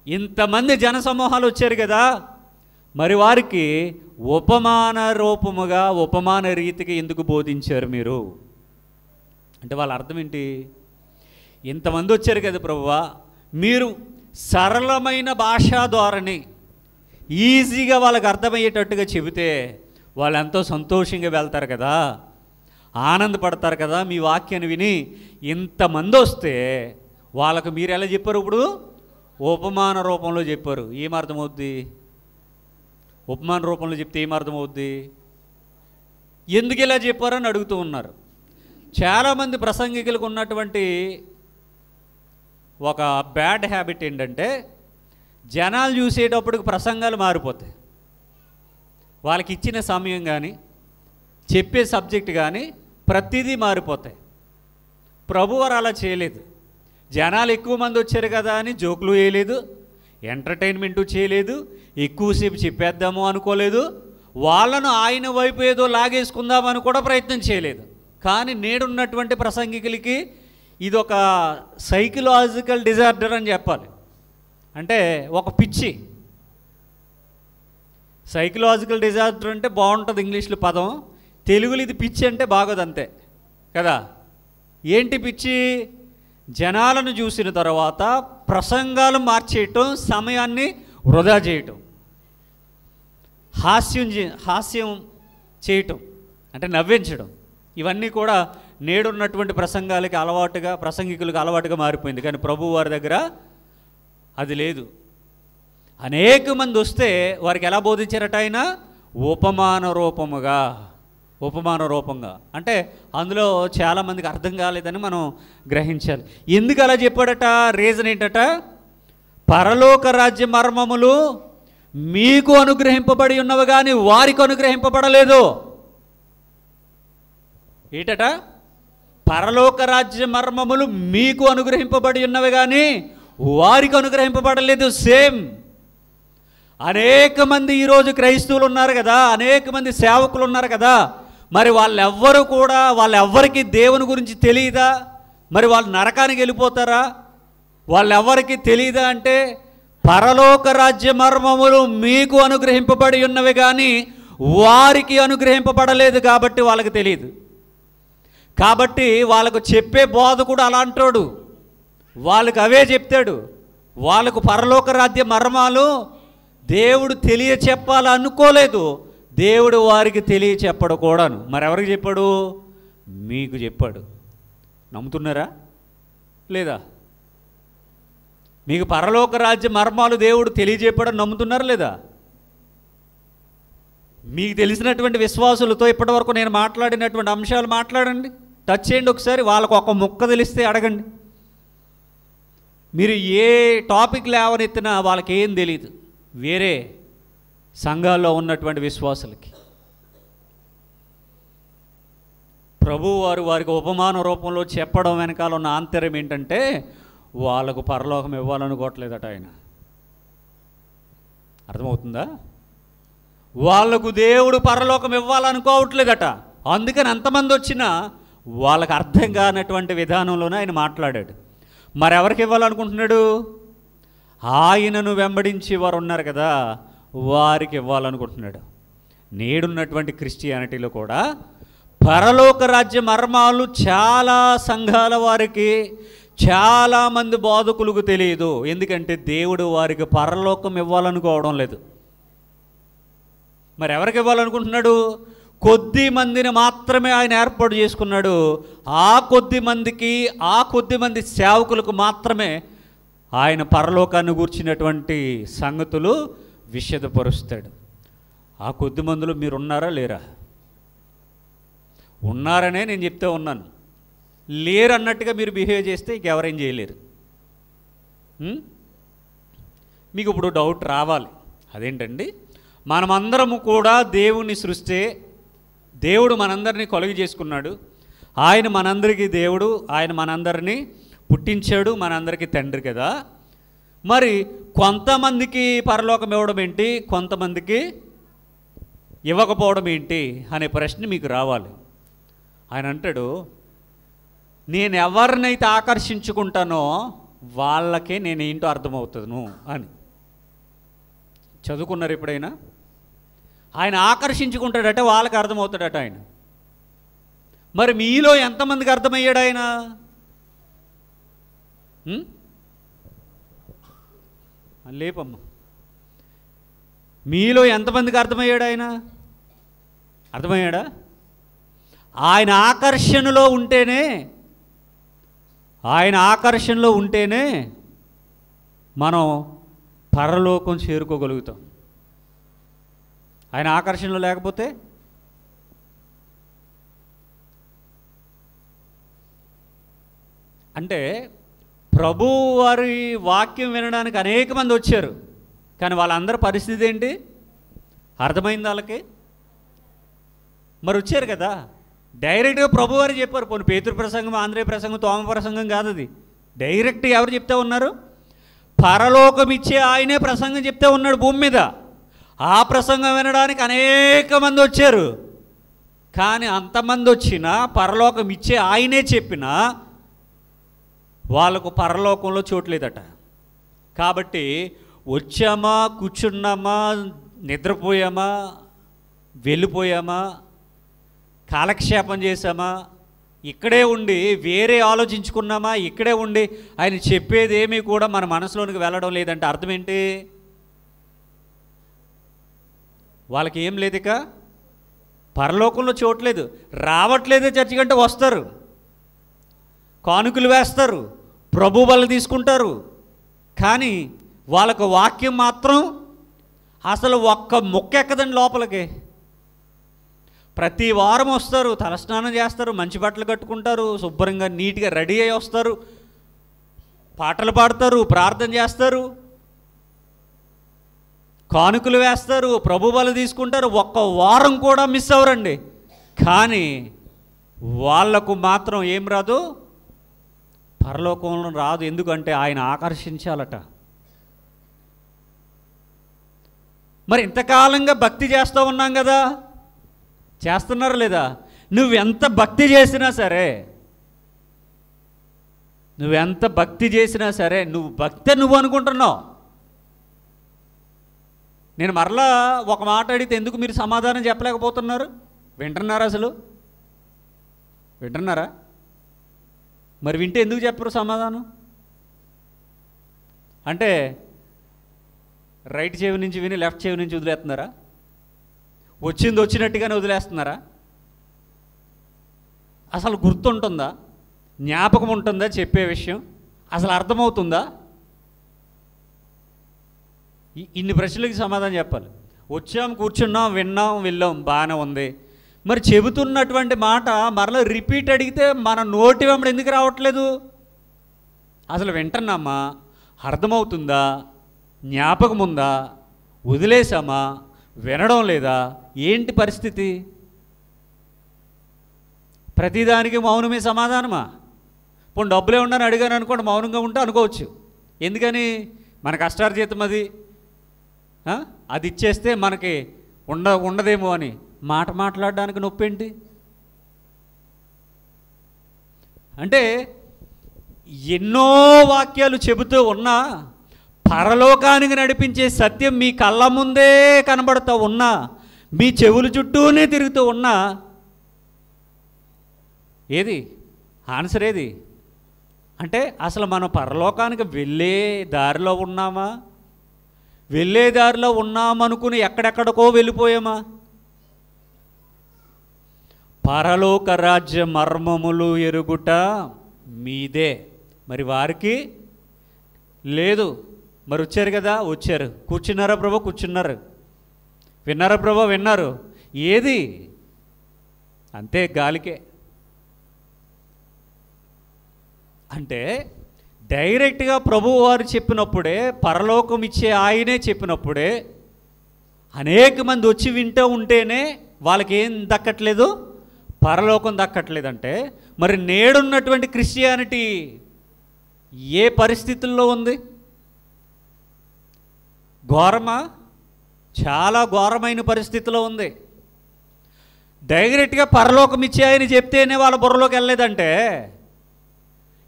ఇంతమంది జనసమూహాలు వచ్చారు కదా, మరి వారికి ఉపమాన రూపముగా ఉపమాన రీతికి ఎందుకు బోధించారు మీరు అంటే వాళ్ళ అర్థం ఏంటి? ఇంతమంది వచ్చారు కదా ప్రభువా, మీరు సరళమైన భాషా ధోరణి ఈజీగా వాళ్ళకి అర్థమయ్యేటట్టుగా చెబితే వాళ్ళు ఎంతో సంతోషంగా వెళ్తారు కదా, ఆనందపడతారు కదా. మీ వాక్యాన్ని విని ఇంతమంది వస్తే వాళ్ళకు మీరు ఎలా చెప్పారు? ఇప్పుడు ఉపమాన రూపంలో చెప్పారు. ఏమర్థమవుద్ది? ఉపమాన రూపంలో చెప్తే ఏమర్థమవుద్ది? ఎందుకు ఇలా చెప్పారని అడుగుతూ ఉన్నారు. చాలామంది ప్రసంగికులకు ఉన్నటువంటి ఒక బ్యాడ్ హ్యాబిట్ ఏంటంటే, జనాలు చూసేటప్పటికి ప్రసంగాలు మారిపోతాయి. వాళ్ళకి ఇచ్చిన సమయం కానీ చెప్పే సబ్జెక్ట్ కానీ ప్రతిదీ మారిపోతాయి. ప్రభువారు అలా చేయలేదు. జనాలు ఎక్కువ మంది వచ్చారు కదా అని జోకులు వేయలేదు, ఎంటర్టైన్మెంటు చేయలేదు, ఎక్కువసేపు చెప్పేద్దాము అనుకోలేదు, వాళ్ళను ఆయన వైపు ఏదో లాగేసుకుందామని కూడా ప్రయత్నం చేయలేదు. కానీ నేడున్నటువంటి ప్రసంగికులకి ఇది ఒక సైకలాజికల్ డిజార్డర్ అని చెప్పాలి. అంటే ఒక పిచ్చి. సైకలాజికల్ డిజార్డర్ అంటే బాగుంటుంది ఇంగ్లీష్లో పదం, తెలుగులో ఇది పిచ్చి అంటే బాగోదు అంతే కదా. ఏంటి పిచ్చి? జనాలను చూసిన తర్వాత ప్రసంగాలు మార్చేయటం, సమయాన్ని వృధా చేయటం, హాస్యం చేయటం అంటే నవ్వించడం, ఇవన్నీ కూడా నేడున్నటువంటి ప్రసంగికులకు అలవాటుగా మారిపోయింది. కానీ ప్రభువు వారి దగ్గర అది లేదు. అనేక మంది వస్తే వారికి ఎలా బోధించారట ఆయన? ఉపమాన రూపంగా. అంటే అందులో చాలామందికి అర్థం కాలేదని మనం గ్రహించాలి. ఎందుకు అలా చెప్పాడట? రీజన్ ఏంటట? పరలోక రాజ్య మర్మములు మీకు అనుగ్రహింపబడి ఉన్నవి కానీ వారికి అనుగ్రహింపబడలేదు. ఏంటట? పరలోక రాజ్య మర్మములు మీకు అనుగ్రహింపబడి ఉన్నవి కానీ వారికి అనుగ్రహింపబడలేదు. సేమ్. అనేక మంది ఈరోజు క్రైస్తవులు ఉన్నారు కదా, అనేక మంది సేవకులు ఉన్నారు కదా, మరి వాళ్ళెవ్వరికి దేవుని గురించి తెలియదా? మరి వాళ్ళు నరకానికి వెళ్ళిపోతారా? వాళ్ళెవ్వరికి తెలియదా అంటే, పరలోక రాజ్య మర్మములు మీకు అనుగ్రహింపబడి ఉన్నవి కానీ వారికి అనుగ్రహింపబడలేదు కాబట్టి వాళ్ళకి తెలియదు. కాబట్టి వాళ్ళకు చెప్పే బోధకుడు అలాంటోడు, వాళ్ళకు అవే చెప్తాడు. వాళ్ళకు పరలోక రాజ్య మర్మాలు దేవుడు తెలియచెప్పాలనుకోలేదు, దేవుడు వారికి తెలియచెప్పడు కూడాను. మరి ఎవరికి చెప్పాడు? మీకు చెప్పాడు. నమ్ముతున్నారా లేదా? మీకు పరలోక రాజ్య మర్మాలు దేవుడు తెలియజెప్పాడని నమ్ముతున్నారా లేదా? మీకు తెలిసినటువంటి విశ్వాసులతో ఇప్పటివరకు నేను మాట్లాడినటువంటి అంశాలు మాట్లాడండి, టచ్ చేయండి ఒకసారి. వాళ్ళకు ఒక ముక్క తెలిస్తే అడగండి. మీరు ఏ టాపిక్ లేవనెత్తినా వాళ్ళకి ఏం తెలియదు. వేరే సంఘాల్లో ఉన్నటువంటి విశ్వాసులకి ప్రభువు వారికి ఉపమాన రూపంలో చెప్పడం వెనకాల ఉన్న ఆంతర్యం ఏంటంటే, వాళ్ళకు పరలోకం ఇవ్వాలనుకోవట్లేదట ఆయన. అర్థమవుతుందా? వాళ్లకు దేవుడు పరలోకం ఇవ్వాలనుకోవట్లేదట. అందుకని అంతమంది వచ్చినా వాళ్ళకు అర్థం కానటువంటి విధానంలోనే ఆయన మాట్లాడాడు. మరెవరికి ఇవ్వాలనుకుంటున్నాడు? ఆయనను వెంబడించి వారు ఉన్నారు కదా, వారికి ఇవ్వాలనుకుంటున్నాడు. నేడున్నటువంటి క్రిస్టియానిటీలో కూడా పరలోక రాజ్య మర్మాలు చాలా సంఘాల వారికి, చాలామంది బోధకులకు తెలియదు. ఎందుకంటే దేవుడు వారికి పరలోకం ఇవ్వాలనుకోవడం లేదు. మరి ఎవరికి ఇవ్వాలనుకుంటున్నాడు? కొద్ది మందిని మాత్రమే ఆయన ఏర్పాటు చేసుకున్నాడు. ఆ కొద్ది మంది సేవకులకు మాత్రమే ఆయన పరలోకాన్ని గూర్చినటువంటి సంగతులు విషదపరుస్తాడు. ఆ కొద్ది మందిలో మీరు ఉన్నారా లేరా? ఉన్నారనే నేను చెప్తే ఉన్నాను. లేరు అన్నట్టుగా మీరు బిహేవ్ చేస్తే ఇంకెవరేం చేయలేరు. మీకు ఇప్పుడు డౌట్ రావాలి, అదేంటండి, మనమందరము కూడా దేవుని సృష్టి, దేవుడు మనందరినీ కొలుగు చేసుకున్నాడు, ఆయన మనందరికీ దేవుడు, ఆయన మనందరినీ పుట్టించాడు, మనందరికీ తండ్రి కదా, మరి కొంతమందికి పరలోకం ఇవ్వడం ఏంటి, కొంతమందికి ఇవ్వకపోవడం ఏంటి అనే ప్రశ్న మీకు రావాలి. ఆయన అంటాడు, నేను ఎవరినైతే ఆకర్షించుకుంటానో వాళ్ళకే నేనేంటో అర్థమవుతాను అని. చదువుకున్నారు ఎప్పుడైనా? ఆయన ఆకర్షించుకుంటాడట, వాళ్ళకి అర్థమవుతాడట ఆయన. మరి మీలో ఎంతమందికి అర్థమయ్యాడు ఆయన? లేపమ్మ, మీలో ఎంతమందికి అర్థమయ్యాడు ఆయన? అర్థమయ్యాడా? ఆయన ఆకర్షణలో ఉంటేనే మనం పరలోకం చేరుకోగలుగుతాం. ఆయన ఆకర్షణలో లేకపోతే అంటే ప్రభు వారి వాక్యం వినడానికి అనేక మంది వచ్చారు, కానీ వాళ్ళందరి పరిస్థితి ఏంటి? అర్థమైంది వాళ్ళకి? మరి వచ్చారు కదా, డైరెక్ట్గా ప్రభు వారు చెప్పారు. పోనీ పేతురు ప్రసంగం, ఆంధ్రేయ ప్రసంగం, తోమ ప్రసంగం కాదు అది. డైరెక్ట్ ఎవరు చెప్తే ఉన్నారు? పరలోకం ఇచ్చే ఆయనే ప్రసంగం చెప్తే ఉన్నాడు భూమి మీద. ఆ ప్రసంగం వినడానికి అనేక మంది వచ్చారు, కానీ అంతమంది వచ్చినా పరలోకం ఇచ్చే ఆయనే చెప్పినా వాళ్ళకు పరలోకంలో చోట్లేదట. కాబట్టి వచ్చామా, కూర్చున్నామా, నిద్రపోయామా, వెళ్ళిపోయామా, కాలక్షేపం చేశామా, ఇక్కడే ఉండి వేరే ఆలోచించుకున్నామా, ఇక్కడే ఉండి ఆయన చెప్పేది ఏమీ కూడా మన మనసులోనికి వెళ్ళడం లేదంటే అర్థం ఏంటి? వాళ్ళకి ఏం లేదు, ఇక పరలోకంలో చోట్లేదు. రావట్లేదే చర్చి కంటే వస్తారు, కానుకలు వేస్తారు, ప్రభు బలు తీసుకుంటారు, కానీ వాళ్ళకు వాక్యం మాత్రం అసలు ఒక్క ముక్క ఎక్కదండి లోపలికి. ప్రతి వారం వస్తారు, తలస్నానం చేస్తారు, మంచి బట్టలు కట్టుకుంటారు, శుభ్రంగా నీట్గా రెడీ అయ్యి వస్తారు, పాటలు పాడతారు, ప్రార్థన చేస్తారు, కానుకలు వేస్తారు, ప్రభు బలు తీసుకుంటారు, ఒక్క వారం కూడా మిస్ అవ్వరండి. కానీ వాళ్లకు మాత్రం ఏం రాదు? పరలోకంలో రాదు. ఎందుకంటే ఆయన ఆకర్షించాలట. మరి ఇంతకాలంగా భక్తి చేస్తూ ఉన్నాం కదా, చేస్తున్నారా లేదా? నువ్వెంత భక్తి చేసినా సరే, నువ్వు భక్తి నువ్వు అనుకుంటున్నావు. నేను మరలా ఒక మాట అడిగితే ఎందుకు మీరు సమాధానం చెప్పలేకపోతున్నారు? వింటున్నారా? అసలు వింటున్నారా? మరి వింటే ఎందుకు చెప్పరు సమాధానం? అంటే రైట్ చెవి నుంచి విని లెఫ్ట్ చెవి నుంచి వదిలేస్తున్నారా? వచ్చింది వచ్చినట్టుగానే వదిలేస్తున్నారా? అసలు గుర్తుంటుందా? జ్ఞాపకం ఉంటుందా? చెప్పే విషయం అసలు అర్థమవుతుందా? ఇన్ని ప్రశ్నలకి సమాధానం చెప్పాలి. వచ్చాం, కూర్చున్నాం, విన్నాం, వెళ్ళాం, బాగానే ఉంది. మరి చెబుతున్నటువంటి మాట మరలా రిపీట్ అడిగితే మన నోటి వెంబడి ఎందుకు రావట్లేదు? అసలు వింటున్నామా? అర్థమవుతుందా? జ్ఞాపకం ఉందా? వదిలేసామా? వినడం లేదా? ఏంటి పరిస్థితి? ప్రతిదానికి మౌనమే సమాధానమా? పోనీ డబ్బులే ఉండని అడిగాను అనుకోండి, మౌనంగా ఉంటే అనుకోవచ్చు. ఎందుకని? మన కష్టార్జితం అది ఇచ్చేస్తే మనకి ఉండదేమో అని. మాట మాట్లాడడానికి నొప్పేంటి? అంటే ఎన్నో వాక్యాలు చెబుతూ ఉన్నా, పరలోకానికి నడిపించే సత్యం మీ కళ్ళ ముందే కనబడుతూ ఉన్నా, మీ చెవుల చుట్టూనే తిరుగుతూ ఉన్నా, ఏది ఆన్సర్? ఏది అంటే అసలు మనం పరలోకానికి వెళ్ళే దారిలో ఉన్నామా? వెళ్ళే దారిలో ఉన్నామనుకుని ఎక్కడెక్కడికో వెళ్ళిపోయామా? పరలోక రాజ్య మర్మములు ఎరుగుట మీదే, మరి వారికి లేదు. మరి వచ్చారు కదా, వచ్చారు. కూర్చున్నారా ప్రభు? కూర్చున్నారు. విన్నారా ప్రభు? విన్నారు. ఏది? అంతే, గాలికే. అంటే డైరెక్ట్గా ప్రభువు వారు చెప్పినప్పుడే, పరలోకం ఇచ్చే ఆయనే చెప్పినప్పుడే అనేక మంది వచ్చి వింటూ ఉంటేనే వాళ్ళకి ఏం దక్కట్లేదు? పరలోకం దక్కట్లేదంటే మరి నేడున్నటువంటి క్రిస్టియానిటీ ఏ పరిస్థితుల్లో ఉంది? ఘోరమా? చాలా ఘోరమైన పరిస్థితిలో ఉంది. డైరెక్ట్గా పరలోకం ఇచ్చాయని చెప్తేనే వాళ్ళ బుర్రలోకి వెళ్ళలేదంటే,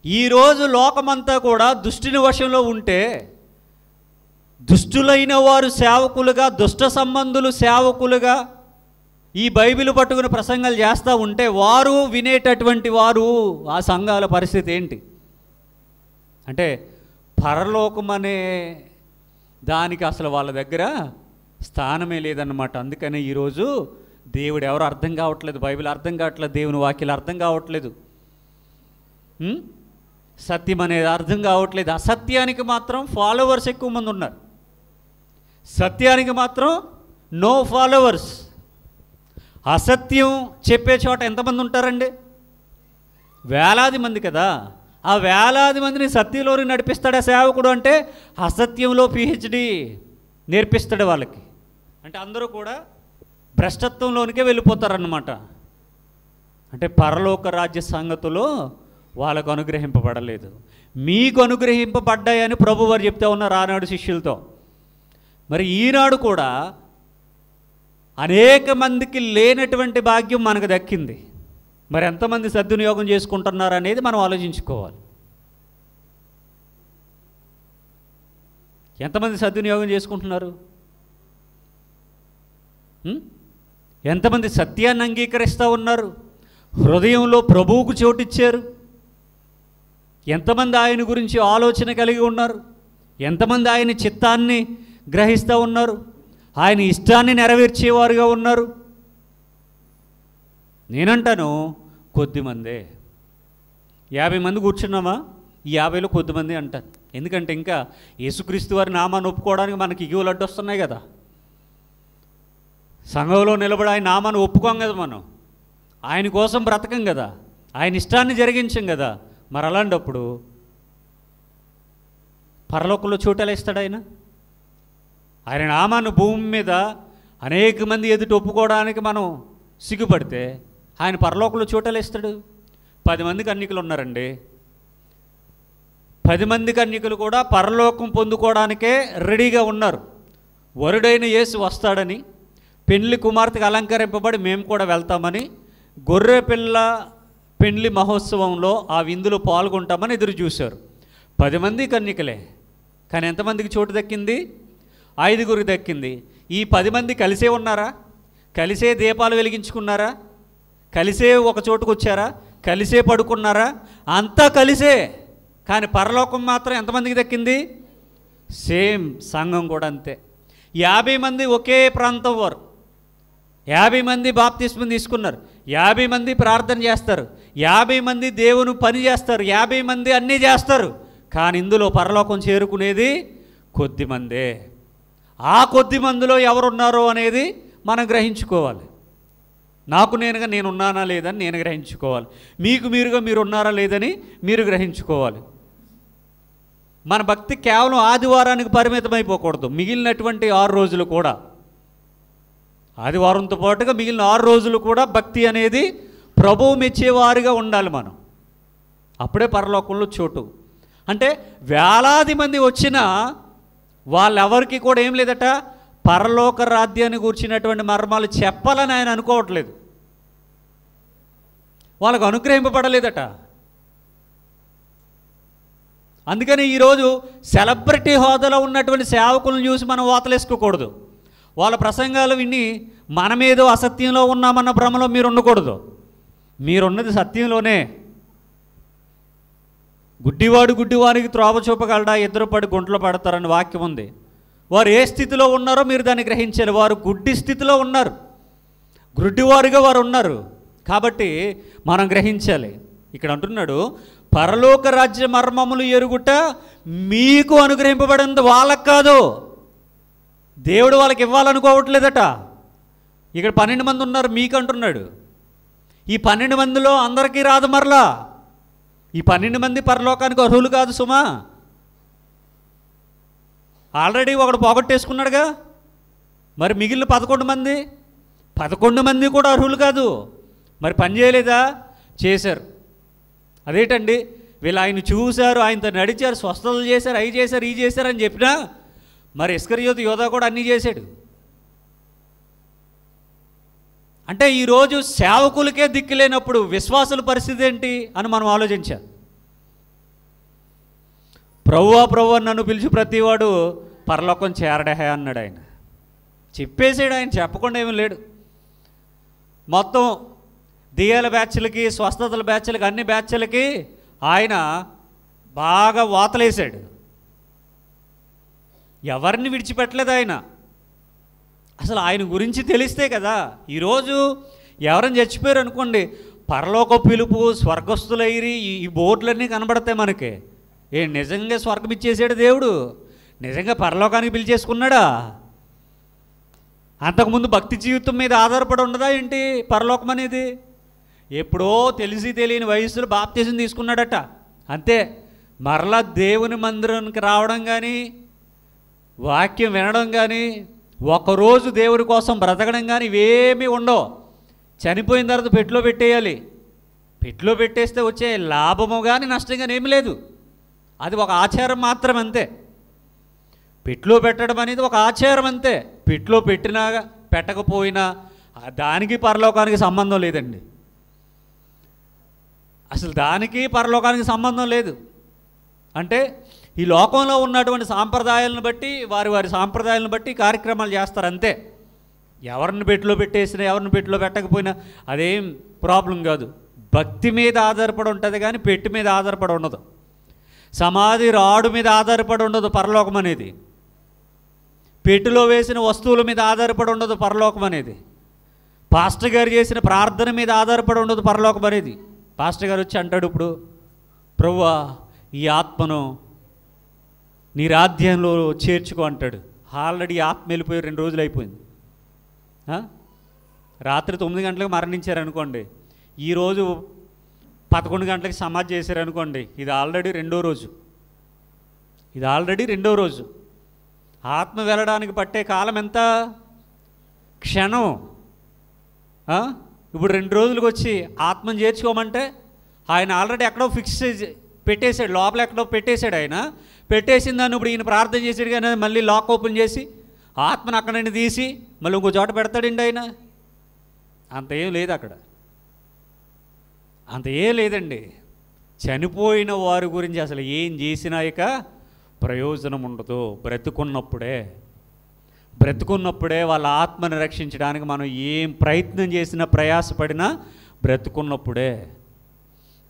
ఈరోజు లోకమంతా కూడా దుష్టుని వశంలో ఉంటే, దుష్టులైన వారు సేవకులుగా, దుష్ట సంబంధులు సేవకులుగా ఈ బైబిల్ పట్టుకుని ప్రసంగాలు చేస్తూ ఉంటే, వారు వినేటటువంటి వారు ఆ సంఘాల పరిస్థితి ఏంటి అంటే, పరలోకం అనే దానికి అసలు వాళ్ళ దగ్గర స్థానమే లేదన్నమాట. అందుకనే ఈరోజు దేవుడు ఎవరు అర్థం కావట్లేదు, బైబిల్ అర్థం కావట్లేదు, దేవుని వాక్యాలు అర్థం కావట్లేదు, సత్యం అనేది అర్థం కావట్లేదు. అసత్యానికి మాత్రం ఫాలోవర్స్ ఎక్కువ మంది ఉన్నారు, సత్యానికి మాత్రం నో ఫాలోవర్స్. అసత్యం చెప్పే చోట ఎంతమంది ఉంటారండి? వేలాది మంది కదా. ఆ వేలాది మందిని సత్యంలోకి నడిపిస్తాడా సేవకుడు అంటే? అసత్యంలో PhD నేర్పిస్తాడు వాళ్ళకి. అంటే అందరూ కూడా భ్రష్టత్వంలోనికే వెళ్ళిపోతారన్నమాట. అంటే పరలోక రాజ్య సంగతులు వాళ్ళకు అనుగ్రహింపబడలేదు. మీకు అనుగ్రహింపబడ్డాయని ప్రభు వారు చెప్తా ఉన్నారు ఆనాడు శిష్యులతో. మరి ఈనాడు కూడా అనేక మందికి లేనటువంటి భాగ్యం మనకు దక్కింది. మరి ఎంతమంది సద్వినియోగం చేసుకుంటున్నారు అనేది మనం ఆలోచించుకోవాలి. ఎంతమంది సద్వినియోగం చేసుకుంటున్నారు? ఎంతమంది సత్యాన్ని అంగీకరిస్తూ ఉన్నారు? హృదయంలో ప్రభువుకు చోటిచ్చారు? ఎంతమంది ఆయన గురించి ఆలోచన కలిగి ఉన్నారు? ఎంతమంది ఆయన చిత్తాన్ని గ్రహిస్తూ ఉన్నారు? ఆయన ఇష్టాన్ని నెరవేర్చేవారుగా ఉన్నారు? నేనంటాను కొద్దిమందే. 50 మంది కూర్చున్నామా? ఈ 50లో కొద్దిమంది అంటాను. ఎందుకంటే ఇంకా యేసుక్రీస్తు వారి నామాన్ని ఒప్పుకోవడానికి మనకి ఇగువలు అడ్డు వస్తున్నాయి కదా. సంఘంలో నిలబడి ఆయన నామాన్ని ఒప్పుకోం కదా, మనం ఆయన కోసం బ్రతకం కదా, ఆయన ఇష్టాన్ని జరిగించం కదా. మరి అలాంటప్పుడు పరలోకంలో చోటు ఎలా ఇస్తాడు ఆయన? ఆయన నామాన్ని భూమి మీద అనేక మంది ఎదుటి ఒప్పుకోవడానికి మనం సిగ్గుపడితే ఆయన పరలోకంలో చోటు ఎలా ఇస్తాడు? 10 మంది కన్యకులు ఉన్నారండి. 10 మంది కన్యకులు కూడా పరలోకం పొందుకోవడానికే రెడీగా ఉన్నారు. వరుడైన యేసు వస్తాడని, పెండ్లి కుమార్తెకు అలంకరింపబడి మేము కూడా వెళ్తామని, గొర్రె పిల్ల పెండ్లి మహోత్సవంలో ఆ విందులో పాల్గొంటామని ఎదురు చూశారు. 10 మంది కన్యకలే, కానీ ఎంతమందికి చోటు దక్కింది? 5గురికి దక్కింది. ఈ 10 మంది కలిసే ఉన్నారా? కలిసే దీపాలు వెలిగించుకున్నారా? కలిసే ఒక చోటుకు వచ్చారా? కలిసే పడుకున్నారా? అంతా కలిసే. కానీ పరలోకం మాత్రం ఎంతమందికి దక్కింది? సేమ్. సంఘం కూడా అంతే. 50 మంది ఒకే ప్రాంతం వారు, 50 మంది బాప్తిస్మం తీసుకున్నారు, 50 మంది ప్రార్థన చేస్తారు, 50 మంది దేవుని పని చేస్తారు, 50 మంది అన్నీ చేస్తారు. కానీ ఇందులో పరలోకం చేరుకునేది కొద్దిమందే. ఆ కొద్ది మందిలో ఎవరున్నారో అనేది మనం గ్రహించుకోవాలి. నాకు నేనుగా నేనున్నానా లేదని నేను గ్రహించుకోవాలి. మీకు మీరుగా మీరు ఉన్నారా లేదని మీరు గ్రహించుకోవాలి. మన భక్తి కేవలం ఆదివారానికి పరిమితమైపోకూడదు. మిగిలినటువంటి 6 రోజులు కూడా, ఆదివారంతో పాటుగా మిగిలిన 6 రోజులు కూడా భక్తి అనేది ప్రభువు మెచ్చేవారుగా ఉండాలి మనం. అప్పుడే పరలోకంలో చోటు. అంటే వేలాది మంది వచ్చినా వాళ్ళెవరికి కూడా ఏం లేదట, పరలోక రాజ్యాన్ని కూర్చున్నటువంటి మర్మాలు చెప్పాలని ఆయన అనుకోవట్లేదు. వాళ్ళకు అనుగ్రహింపబడలేదట. అందుకని ఈరోజు సెలబ్రిటీ హోదాలో ఉన్నటువంటి సేవకులను చూసి మనం వాతలేసుకోకూడదు. వాళ్ళ ప్రసంగాలు విని మనమేదో అసత్యంలో ఉన్నామన్న భ్రమలో మీరు ఉండకూడదు. మీరున్నది సత్యంలోనే. గుడ్డివాడు గుడ్డివానికి త్రోవ చూపగలడా, ఇద్దరు పడి గుంటలో పడతారని వాక్యం ఉంది. వారు ఏ స్థితిలో ఉన్నారో మీరు దాన్ని గ్రహించాలి. వారు గుడ్డి స్థితిలో ఉన్నారు, గుడ్డివారుగా వారు ఉన్నారు. కాబట్టి మనం గ్రహించాలి. ఇక్కడ అంటున్నాడు పరలోక రాజ్య మర్మములు ఎరుగుట మీకు అనుగ్రహింపబడింది, వాళ్ళకు కాదు. దేవుడు వాళ్ళకి ఇవ్వాలనుకోవట్లేదట. ఇక్కడ 12 మంది ఉన్నారు మీకు అంటున్నాడు. ఈ 12 మందిలో అందరికీ రాదు. మరలా ఈ 12 మంది పరలోకానికి అర్హులు కాదు సుమా. ఆల్రెడీ ఒకడు పోగొట్టేసుకున్నాడుగా. మరి మిగిలిన 11 మంది కూడా అర్హులు కాదు. మరి పని చేయలేదా? చేశారు. అదేంటండి, వీళ్ళు ఆయన చూశారు, ఆయనతో నడిచారు, స్వస్థతలు చేశారు, అవి చేశారు, ఈ చేశారు అని చెప్పినా మరి ఇస్కరియోతు యోధా కూడా అన్నీ చేశాడు. అంటే ఈరోజు సేవకులకే దిక్కు లేనప్పుడు విశ్వాసుల పరిస్థితి ఏంటి అని మనం ఆలోచించాలి. ప్రభువా నన్ను పిలిచి ప్రతివాడు పరలోకం చేరడే అన్నాడు ఆయన. చెప్పేసాడు ఆయన, చెప్పకుండా ఏమీ లేడు. మొత్తం దియాల బ్యాచ్లకి, స్వస్థతల బ్యాచ్లకి, అన్ని బ్యాచ్లకి ఆయన బాగా వాతలేశాడు. ఎవరిని విడిచిపెట్టలేదు ఆయన. అసలు ఆయన గురించి తెలిస్తే కదా. ఈరోజు ఎవరైనా చచ్చిపోయారు అనుకోండి, పరలోక పిలుపు, స్వర్గస్థులైరి, ఈ బోర్డులన్నీ కనబడతాయి మనకి. నిజంగా స్వర్గం ఇచ్చేసాడు దేవుడు? నిజంగా పరలోకానికి పిలిచేసుకున్నాడా? అంతకుముందు భక్తి జీవితం మీద ఆధారపడి ఉండదా ఏంటి పరలోకం అనేది? ఎప్పుడో తెలిసి తెలియని వయసులో బాప్తిజం తీసుకున్నాడట, అంతే. మరలా దేవుని మందిరానికి రావడం కానీ, వాక్యం వినడం కానీ, ఒకరోజు దేవుడి కోసం బ్రతకడం కానీ ఇవేమీ ఉండవు. చనిపోయిన తర్వాత పెట్టిలో పెట్టేయాలి. పెట్టిలో పెట్టేస్తే వచ్చే లాభము కానీ నష్టం కానీ ఏమి లేదు. అది ఒక ఆచారం మాత్రం, అంతే. పెట్టిలో పెట్టడం అనేది ఒక ఆచారం, అంతే. పెట్టిలో పెట్టినా పెట్టకపోయినా దానికి పరలోకానికి సంబంధం లేదండి. అసలు దానికి పరలోకానికి సంబంధం లేదు. అంటే ఈ లోకంలో ఉన్నటువంటి సాంప్రదాయాలను బట్టి, వారి సాంప్రదాయాలను బట్టి కార్యక్రమాలు చేస్తారు, అంతే. ఎవరిని పెట్టిలో పెట్టేసినా, ఎవరిని పెట్టిలో పెట్టకపోయినా అదేం ప్రాబ్లం కాదు. భక్తి మీద ఆధారపడి ఉంటుంది కానీ పెట్టి మీద ఆధారపడి ఉండదు. సమాధి రాడు మీద ఆధారపడి ఉండదు పరలోకం అనేది. పెట్టిలో వేసిన వస్తువుల మీద ఆధారపడి ఉండదు పరలోకం అనేది. పాస్టర్ గారు చేసిన ప్రార్థన మీద ఆధారపడి ఉండదు పరలోకం అనేది. పాస్టర్ గారు వచ్చి అంటాడు, ఇప్పుడు ప్రభువా ఈ ఆత్మను నీ రాజ్యంలో చేర్చుకో అంటాడు. ఆల్రెడీ ఆత్మ వెళ్ళిపోయి 2 రోజులు అయిపోయింది. రాత్రి 9 గంటలకు మరణించారనుకోండి, ఈరోజు 11 గంటలకు సమాధి చేశారనుకోండి, ఇది ఆల్రెడీ 2వ రోజు. ఇది ఆల్రెడీ 2వ రోజు. ఆత్మ వెళ్ళడానికి పట్టే కాలం ఎంత? క్షణం. ఇప్పుడు 2 రోజులకు వచ్చి ఆత్మను చేర్చుకోమంటే ఆయన ఆల్రెడీ ఎక్కడో ఫిక్స్ పెట్టేశాడు, లోపల ఎక్కడో పెట్టేశాడు. ఆయన పెట్టేసిన దాన్ని ఇప్పుడు ఈయన ప్రార్థన చేసాడు కానీ మళ్ళీ లాక్ ఓపెన్ చేసి ఆత్మను అక్కడ నుండి తీసి మళ్ళీ ఇంకో చోట పెడతాడండి ఆయన. అంత ఏం లేదు అక్కడ, అంత ఏం లేదండి. చనిపోయిన వారి గురించి అసలు ఏం చేసినా ఇక ప్రయోజనం ఉండదు. బ్రతుకున్నప్పుడే వాళ్ళ ఆత్మను రక్షించడానికి మనం ఏం ప్రయత్నం చేసినా, ప్రయాసపడినా బ్రతుకున్నప్పుడే.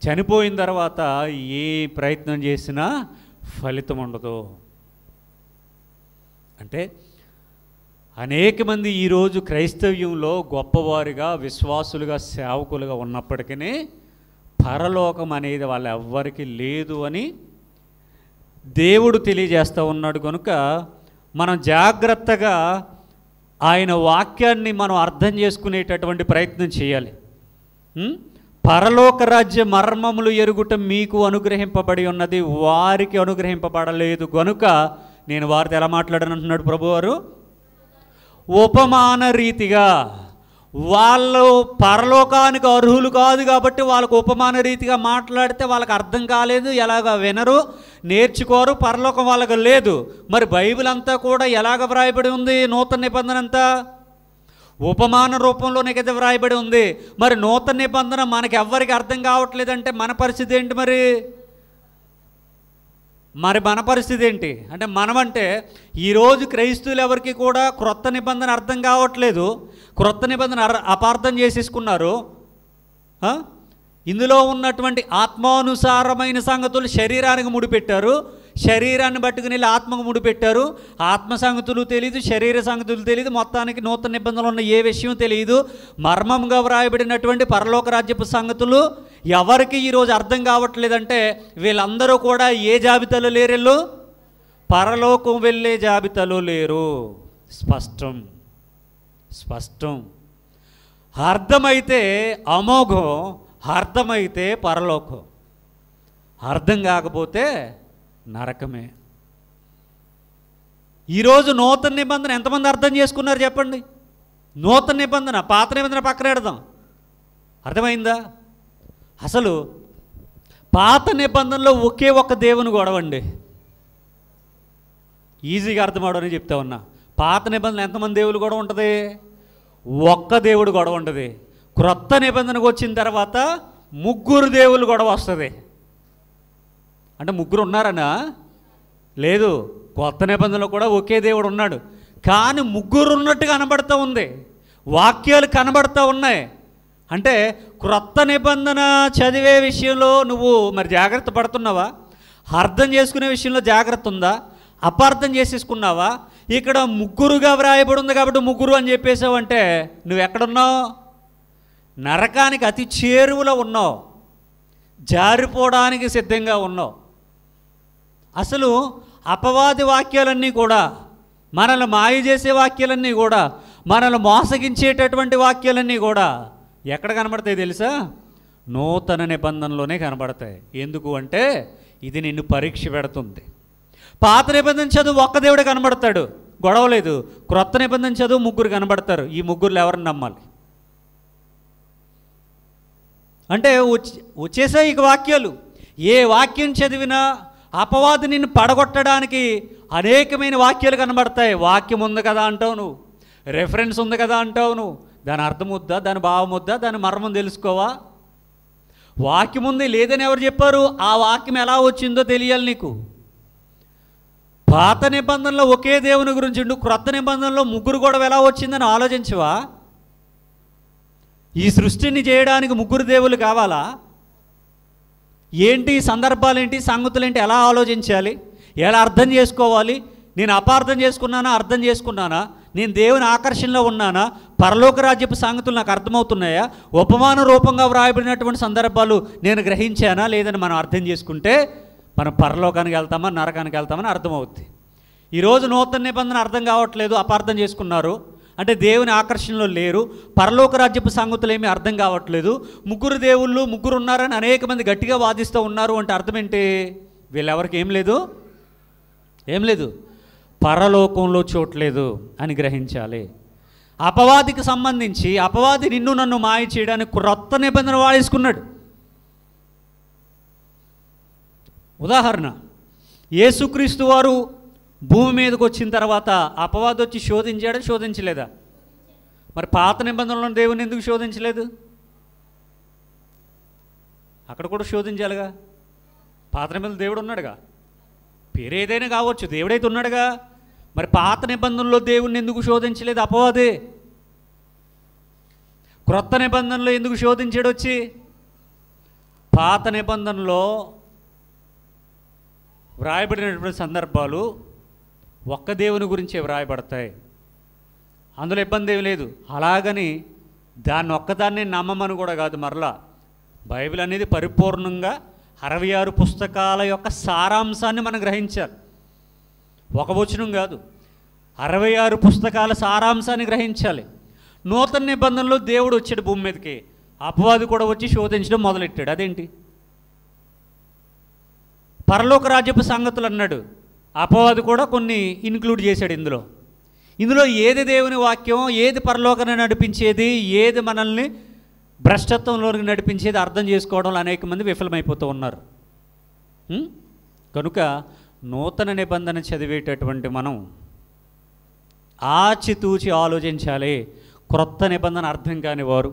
చనిపోయిన తర్వాత ఏ ప్రయత్నం చేసినా ఫలితం ఉండదు. అంటే అనేక మంది ఈరోజు క్రైస్తవ్యంలో గొప్పవారిగా, విశ్వాసులుగా, సేవకులుగా ఉన్నప్పటికీ పరలోకం అనేది వాళ్ళ ఎవ్వరికి లేదు అని దేవుడు తెలియజేస్తూ ఉన్నాడు. కనుక మనం జాగ్రత్తగా ఆయన వాక్యాన్ని మనం అర్థం చేసుకునేటటువంటి ప్రయత్నం చేయాలి. పరలోక రాజ్య మర్మములు ఎరుగుట మీకు అనుగ్రహింపబడి ఉన్నది, వారికి అనుగ్రహింపబడలేదు గనుక నేను వారితో ఎలా మాట్లాడనంటున్నాడు ప్రభువారు? ఉపమాన రీతిగా. వాళ్ళు పరలోకానికి అర్హులు కాదు కాబట్టి వాళ్ళకు ఉపమాన రీతిగా మాట్లాడితే వాళ్ళకి అర్థం కాలేదు, ఎలాగ వినరు, నేర్చుకోరు, పరలోకం వాళ్ళకు లేదు. మరి బైబిల్ అంతా కూడా ఎలాగ వ్రాయబడి ఉంది? నూతన నిబంధన అంతా ఉపమాన రూపంలోనే కదా వ్రాయబడి ఉంది. మరి నూతన నిబంధన మనకి ఎవ్వరికి అర్థం కావట్లేదంటే మన పరిస్థితి ఏంటి? మరి మన పరిస్థితి ఏంటి అంటే, మనమంటే ఈరోజు క్రైస్తవులు ఎవరికి కూడా క్రొత్త నిబంధన అర్థం కావట్లేదు. క్రొత్త నిబంధన అపార్థం చేసేసుకున్నారు. ఇందులో ఉన్నటువంటి ఆత్మానుసారమైన సంగతులు శరీరానికి ముడిపెట్టారు. శరీరాన్ని పట్టుకుని వెళ్ళి ఆత్మకు ముడిపెట్టారు. ఆత్మ సంగతులు తెలియదు, శరీర సంగతులు తెలియదు, మొత్తానికి నూతన నిబంధనలు ఉన్న ఏ విషయం తెలియదు. మర్మంగా వ్రాయబడినటువంటి పరలోక రాజ్యపు సంగతులు ఎవరికి ఈరోజు అర్థం కావట్లేదంటే వీళ్ళందరూ కూడా ఏ జాబితాలో లేరు? పరలోకం వెళ్ళే జాబితాలో లేరు. స్పష్టం. అర్థమైతే అమోఘం, అర్థమైతే పరలోకం, అర్థం కాకపోతే నరకమే. ఈరోజు నూతన నిబంధన ఎంతమంది అర్థం చేసుకున్నారు చెప్పండి? నూతన నిబంధన, పాత నిబంధన పక్కన పెడదాం. అర్థమైందా? అసలు పాత నిబంధనలో ఒకే ఒక్క దేవుని గొడవండి. ఈజీగా అర్థమవడని చెప్తా ఉన్నా. పాత నిబంధనలు ఎంతమంది దేవులు గొడవ ఉంటుంది? ఒక్క దేవుడు గొడవ ఉంటుంది. క్రొత్త నిబంధనకు వచ్చిన తర్వాత ముగ్గురు దేవులు గొడవ వస్తుంది. అంటే ముగ్గురు ఉన్నారనా? లేదు, కొత్త నిబంధనలో కూడా ఒకే దేవుడు ఉన్నాడు, కానీ ముగ్గురు ఉన్నట్టు కనబడుతూ ఉంది. వాక్యాలు కనబడుతూ ఉన్నాయి. అంటే క్రొత్త నిబంధన చదివే విషయంలో నువ్వు మరి జాగ్రత్త పడుతున్నావా? అర్థం చేసుకునే విషయంలో జాగ్రత్త ఉందా? అపార్థం చేసేసుకున్నావా? ఇక్కడ ముగ్గురుగా వ్రాయబడి ఉంది కాబట్టి ముగ్గురు అని చెప్పేసావంటే నువ్వు ఎక్కడున్నావు? నరకానికి అతి చేరువలో ఉన్నావు, జారిపోవడానికి సిద్ధంగా ఉన్నావు. అసలు అపవాది వాక్యాలన్నీ కూడా, మనల్ని మాయ చేసే వాక్యాలన్నీ కూడా, మనల్ని మోసగించేటటువంటి వాక్యాలన్నీ కూడా ఎక్కడ కనబడతాయి తెలుసా? నూతన నిబంధనలోనే కనబడతాయి. ఎందుకు అంటే ఇది నిన్ను పరీక్ష పెడుతుంది. పాత నిబంధన చదువు ఒక్క దేవుడే కనబడతాడు, గొడవలేదు. క్రొత్త నిబంధన చదువు ముగ్గురు కనబడతారు. ఈ ముగ్గురులో ఎవరిని నమ్మాలి? అంటే వచ్చేసాయి ఇక వాక్యాలు. ఏ వాక్యం చదివినా అపవాది నిన్ను పడగొట్టడానికి అనేకమైన వాక్యాలు కనబడతాయి. వాక్యం ఉంది కదా అంటావు నువ్వు, రెఫరెన్స్ ఉంది కదా అంటావు నువ్వు. దాని అర్థం వద్దా? దాని భావం వద్దా? దాని మర్మం తెలుసుకోవా? వాక్యం ఉంది లేదని ఎవరు చెప్పారు? ఆ వాక్యం ఎలా వచ్చిందో తెలియాలి నీకు. పాత నిబంధనలో ఒకే దేవుని గురించి ఉండు, క్రొత్త నిబంధనలో ముగ్గురు గొడవ ఎలా వచ్చిందని ఆలోచించవా? ఈ సృష్టిని చేయడానికి ముగ్గురు దేవులు కావాలా? ఏంటి సందర్భాలేంటి, సంగతులేంటి, ఎలా ఆలోచించాలి, ఎలా అర్థం చేసుకోవాలి? నేను అపార్థం చేసుకున్నానా, అర్థం చేసుకున్నానా? నేను దేవుని ఆకర్షణలో ఉన్నానా? పరలోక రాజ్యపు సంగతులు నాకు అర్థమవుతున్నాయా? ఉపమాన రూపంగా వ్రాయబడినటువంటి సందర్భాలు నేను గ్రహించానా లేదని మనం అర్థం చేసుకుంటే మనం పరలోకానికి వెళ్తామా, నరకానికి వెళ్తామని అర్థమవుద్ది. ఈరోజు నూతన నిబంధన అర్థం కావట్లేదు, అపార్థం చేసుకున్నారు. అంటే దేవుని ఆకర్షణలో లేరు, పరలోక రాజ్యపు సంగతులు ఏమీ అర్థం కావట్లేదు, ముగ్గురు దేవుళ్ళు ముగ్గురు ఉన్నారని అనేక మంది గట్టిగా వాదిస్తూ ఉన్నారు. అంటే అర్థం ఏంటి? వీళ్ళెవరికి ఏం లేదు, పరలోకంలో చోట్లేదు అని గ్రహించాలి. అపవాదికి సంబంధించి అపవాది నిన్ను నన్ను మాయ చేయడానికి క్రొత్త నిబంధన వాడేసుకున్నాడు. ఉదాహరణ, యేసుక్రీస్తు వారు భూమి మీదకి వచ్చిన తర్వాత అపవాది వచ్చి శోధించాడా, శోధించలేదా? మరి పాత నిబంధనలో దేవుని ఎందుకు శోధించలేదు? అక్కడ కూడా శోధించాలిగా. పాత నిబంధనలు దేవుడు ఉన్నాడుగా, పేరు ఏదైనా కావచ్చు, దేవుడైతే ఉన్నాడుగా. మరి పాత నిబంధనలో దేవుణ్ణి ఎందుకు శోధించలేదు అపవాది? క్రొత్త నిబంధనలో ఎందుకు శోధించాడు వచ్చి? పాత నిబంధనలో వ్రాయబడినటువంటి సందర్భాలు ఒక్క దేవుని గురించే వ్రాయబడతాయి, అందులో ఇబ్బంది ఏమి లేదు. అలాగని దాన్ని ఒక్కదాన్ని నమ్మమని కూడా కాదు. మరలా బైబిల్ అనేది పరిపూర్ణంగా 66 పుస్తకాల యొక్క సారాంశాన్ని మనం గ్రహించాలి. ఒక వచనం కాదు, 66 పుస్తకాల సారాంశాన్ని గ్రహించాలి. నూతన నిబంధనలో దేవుడు వచ్చాడు భూమి మీదకి, అపవాది కూడా వచ్చి శోధించడం మొదలెట్టాడు. అదేంటి? పరలోక రాజ్యపు సంగతులు అన్నాడు, అపవాది కూడా కొన్ని ఇన్క్లూడ్ చేశాడు ఇందులో ఏది దేవుని వాక్యం, ఏది పరలోకాన్ని నడిపించేది, ఏది మనల్ని భ్రష్టత్వంలోకి నడిపించేది అర్థం చేసుకోవడంలో అనేక మంది విఫలమైపోతూ ఉన్నారు. కనుక నూతన నిబంధన చదివేటటువంటి మనం ఆచితూచి ఆలోచించాలి. క్రొత్త నిబంధన అర్థం కాని వారు,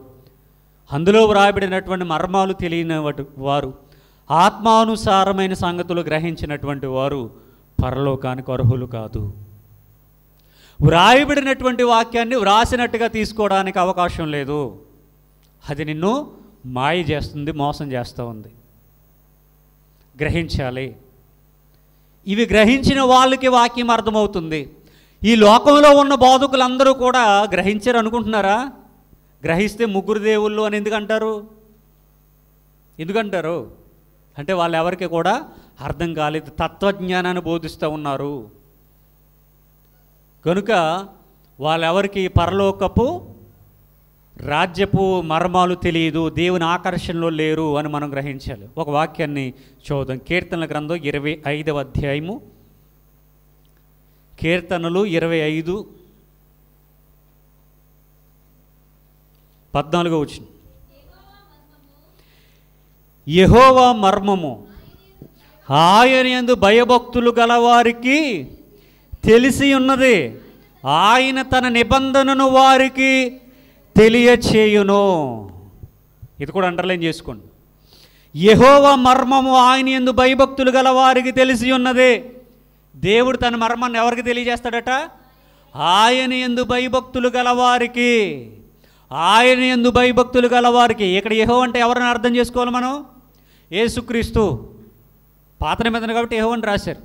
అందులో వ్రాయబడినటువంటి మర్మాలు తెలియని వారు, ఆత్మానుసారమైన సంగతులు గ్రహించినటువంటి వారు పరలోకానికి అర్హులు కాదు. వ్రాయబడినటువంటి వాక్యాన్ని వ్రాసినట్టుగా తీసుకోవడానికి అవకాశం లేదు. అది నిన్ను మాయ చేస్తుంది, మోసం చేస్తూ ఉంది. గ్రహించాలి. ఇవి గ్రహించిన వాళ్ళకి వాక్యం అర్థమవుతుంది. ఈ లోకంలో ఉన్న బోధకులందరూ కూడా గ్రహించారు అనుకుంటున్నారా? గ్రహిస్తే ముగ్గురు దేవుళ్ళు అని ఎందుకంటారు అంటే వాళ్ళు ఎవరికి కూడా అర్థం కాలేదు, తత్వజ్ఞానాన్ని బోధిస్తూ ఉన్నారు కనుక వాళ్ళెవరికి పరలోకపు రాజ్యపు మర్మాలు తెలియదు, దేవుని ఆకర్షణలో లేరు అని మనం గ్రహించాలి. ఒక వాక్యాన్ని చూద్దాం. కీర్తనల గ్రంథం 25వ అధ్యాయము, కీర్తనలు 25:14 వచనం. యెహోవా మర్మము ఆయన యందు భయభక్తులు గలవారికి తెలిసి ఉన్నది, ఆయన తన నిబంధనను వారికి తెలియచేయును. ఇది కూడా అండర్లైన్ చేసుకోండి. యెహోవా మర్మము ఆయన యందు భయభక్తులు గల వారికి తెలిసి ఉన్నది. దేవుడు తన మర్మాన్ని ఎవరికి తెలియజేస్తాడట? ఆయన యందు భయభక్తులు గలవారికి. ఆయన యందు భయభక్తులు గలవారికి. ఇక్కడ యెహోవా అంటే ఎవరిని అర్థం చేసుకోవాలి మనం? యేసుక్రీస్తు. పాత నిబంధన కాబట్టి యెహోవా అని రాశారు.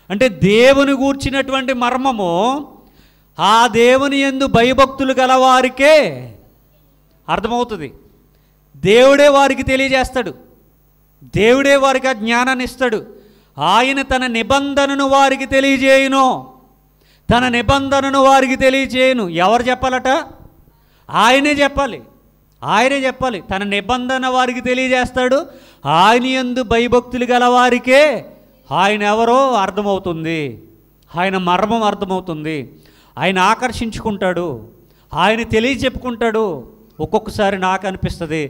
అంటే దేవుని గూర్చినటువంటి మర్మము ఆ దేవుని యందు భయభక్తులు గలవారికే అర్థమవుతుంది. దేవుడే వారికి తెలియజేస్తాడు, దేవుడే వారికి ఆ జ్ఞానాన్ని ఇస్తాడు. ఆయన తన నిబంధనను వారికి తెలియజేయును, తన నిబంధనను వారికి తెలియజేయును. ఎవరు చెప్పాలట? ఆయనే చెప్పాలి, ఆయనే చెప్పాలి. తన నిబంధన వారికి తెలియజేస్తాడు. ఆయన యందు భయభక్తులు గలవారికే ఆయన ఎవరో అర్థమవుతుంది, ఆయన మర్మం అర్థమవుతుంది. ఆయన ఆకర్షించుకుంటాడు, ఆయన తెలియచెప్పుకుంటాడు. ఒక్కొక్కసారి నాకు అనిపిస్తుంది,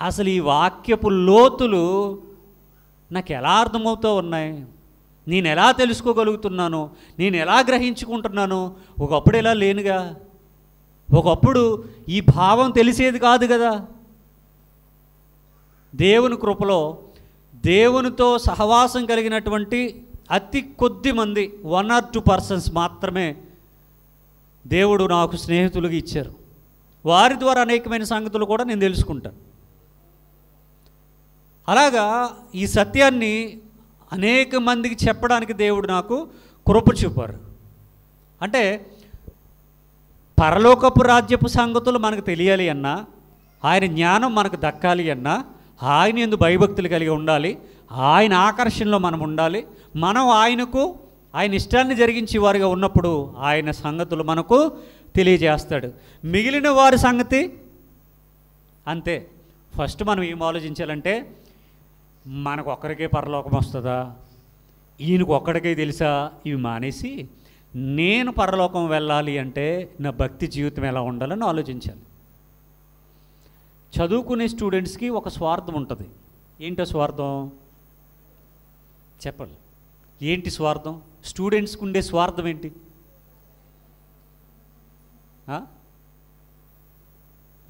అసలు ఈ వాక్యపు లోతులు నాకు ఎలా అర్థమవుతూ ఉన్నాయి, నేను ఎలా తెలుసుకోగలుగుతున్నాను, నేను ఎలా గ్రహించుకుంటున్నాను. ఒకప్పుడు ఇలా లేనుగా, ఒకప్పుడు ఈ భావం తెలిసేది కాదు కదా. దేవుని కృపలో దేవునితో సహవాసం కలిగినటువంటి అతి కొద్ది మంది 1 or 2 persons మాత్రమే దేవుడు నాకు స్నేహితులుగా ఇచ్చారు. వారి ద్వారా అనేకమైన సంగతులు కూడా నేను తెలుసుకుంటాను. అలాగా ఈ సత్యాన్ని అనేక మందికి చెప్పడానికి దేవుడు నాకు కృప చూపారు. అంటే పరలోకపు రాజ్యపు సంగతులు మనకు తెలియాలి అన్నా, ఆయన జ్ఞానం మనకు దక్కాలి అన్నా, ఆయన యందు భయభక్తులు కలిగి ఉండాలి, ఆయన ఆకర్షణలో మనం ఉండాలి. మనం ఆయనకు ఆయన ఇష్టాన్ని జరిగించే వారిగా ఉన్నప్పుడు ఆయన సంగతులు మనకు తెలియజేస్తాడు. మిగిలిన వారి సంగతి అంతే. ఫస్ట్ మనం ఏం ఆలోచించాలంటే, మనకు ఒక్కరికే పరలోకం వస్తుందా, ఈయనకు ఒక్కడికే తెలుసా, ఇవి మానేసి నేను పరలోకం వెళ్ళాలి అంటే నా భక్తి జీవితం ఎలా ఉండాలని ఆలోచించాలి. చదువుకునే స్టూడెంట్స్కి ఒక స్వార్థం ఉంటుంది. ఏంటో స్వార్థం చెప్పాలి. ఏంటి స్వార్థం? స్టూడెంట్స్కి ఉండే స్వార్థం ఏంటి?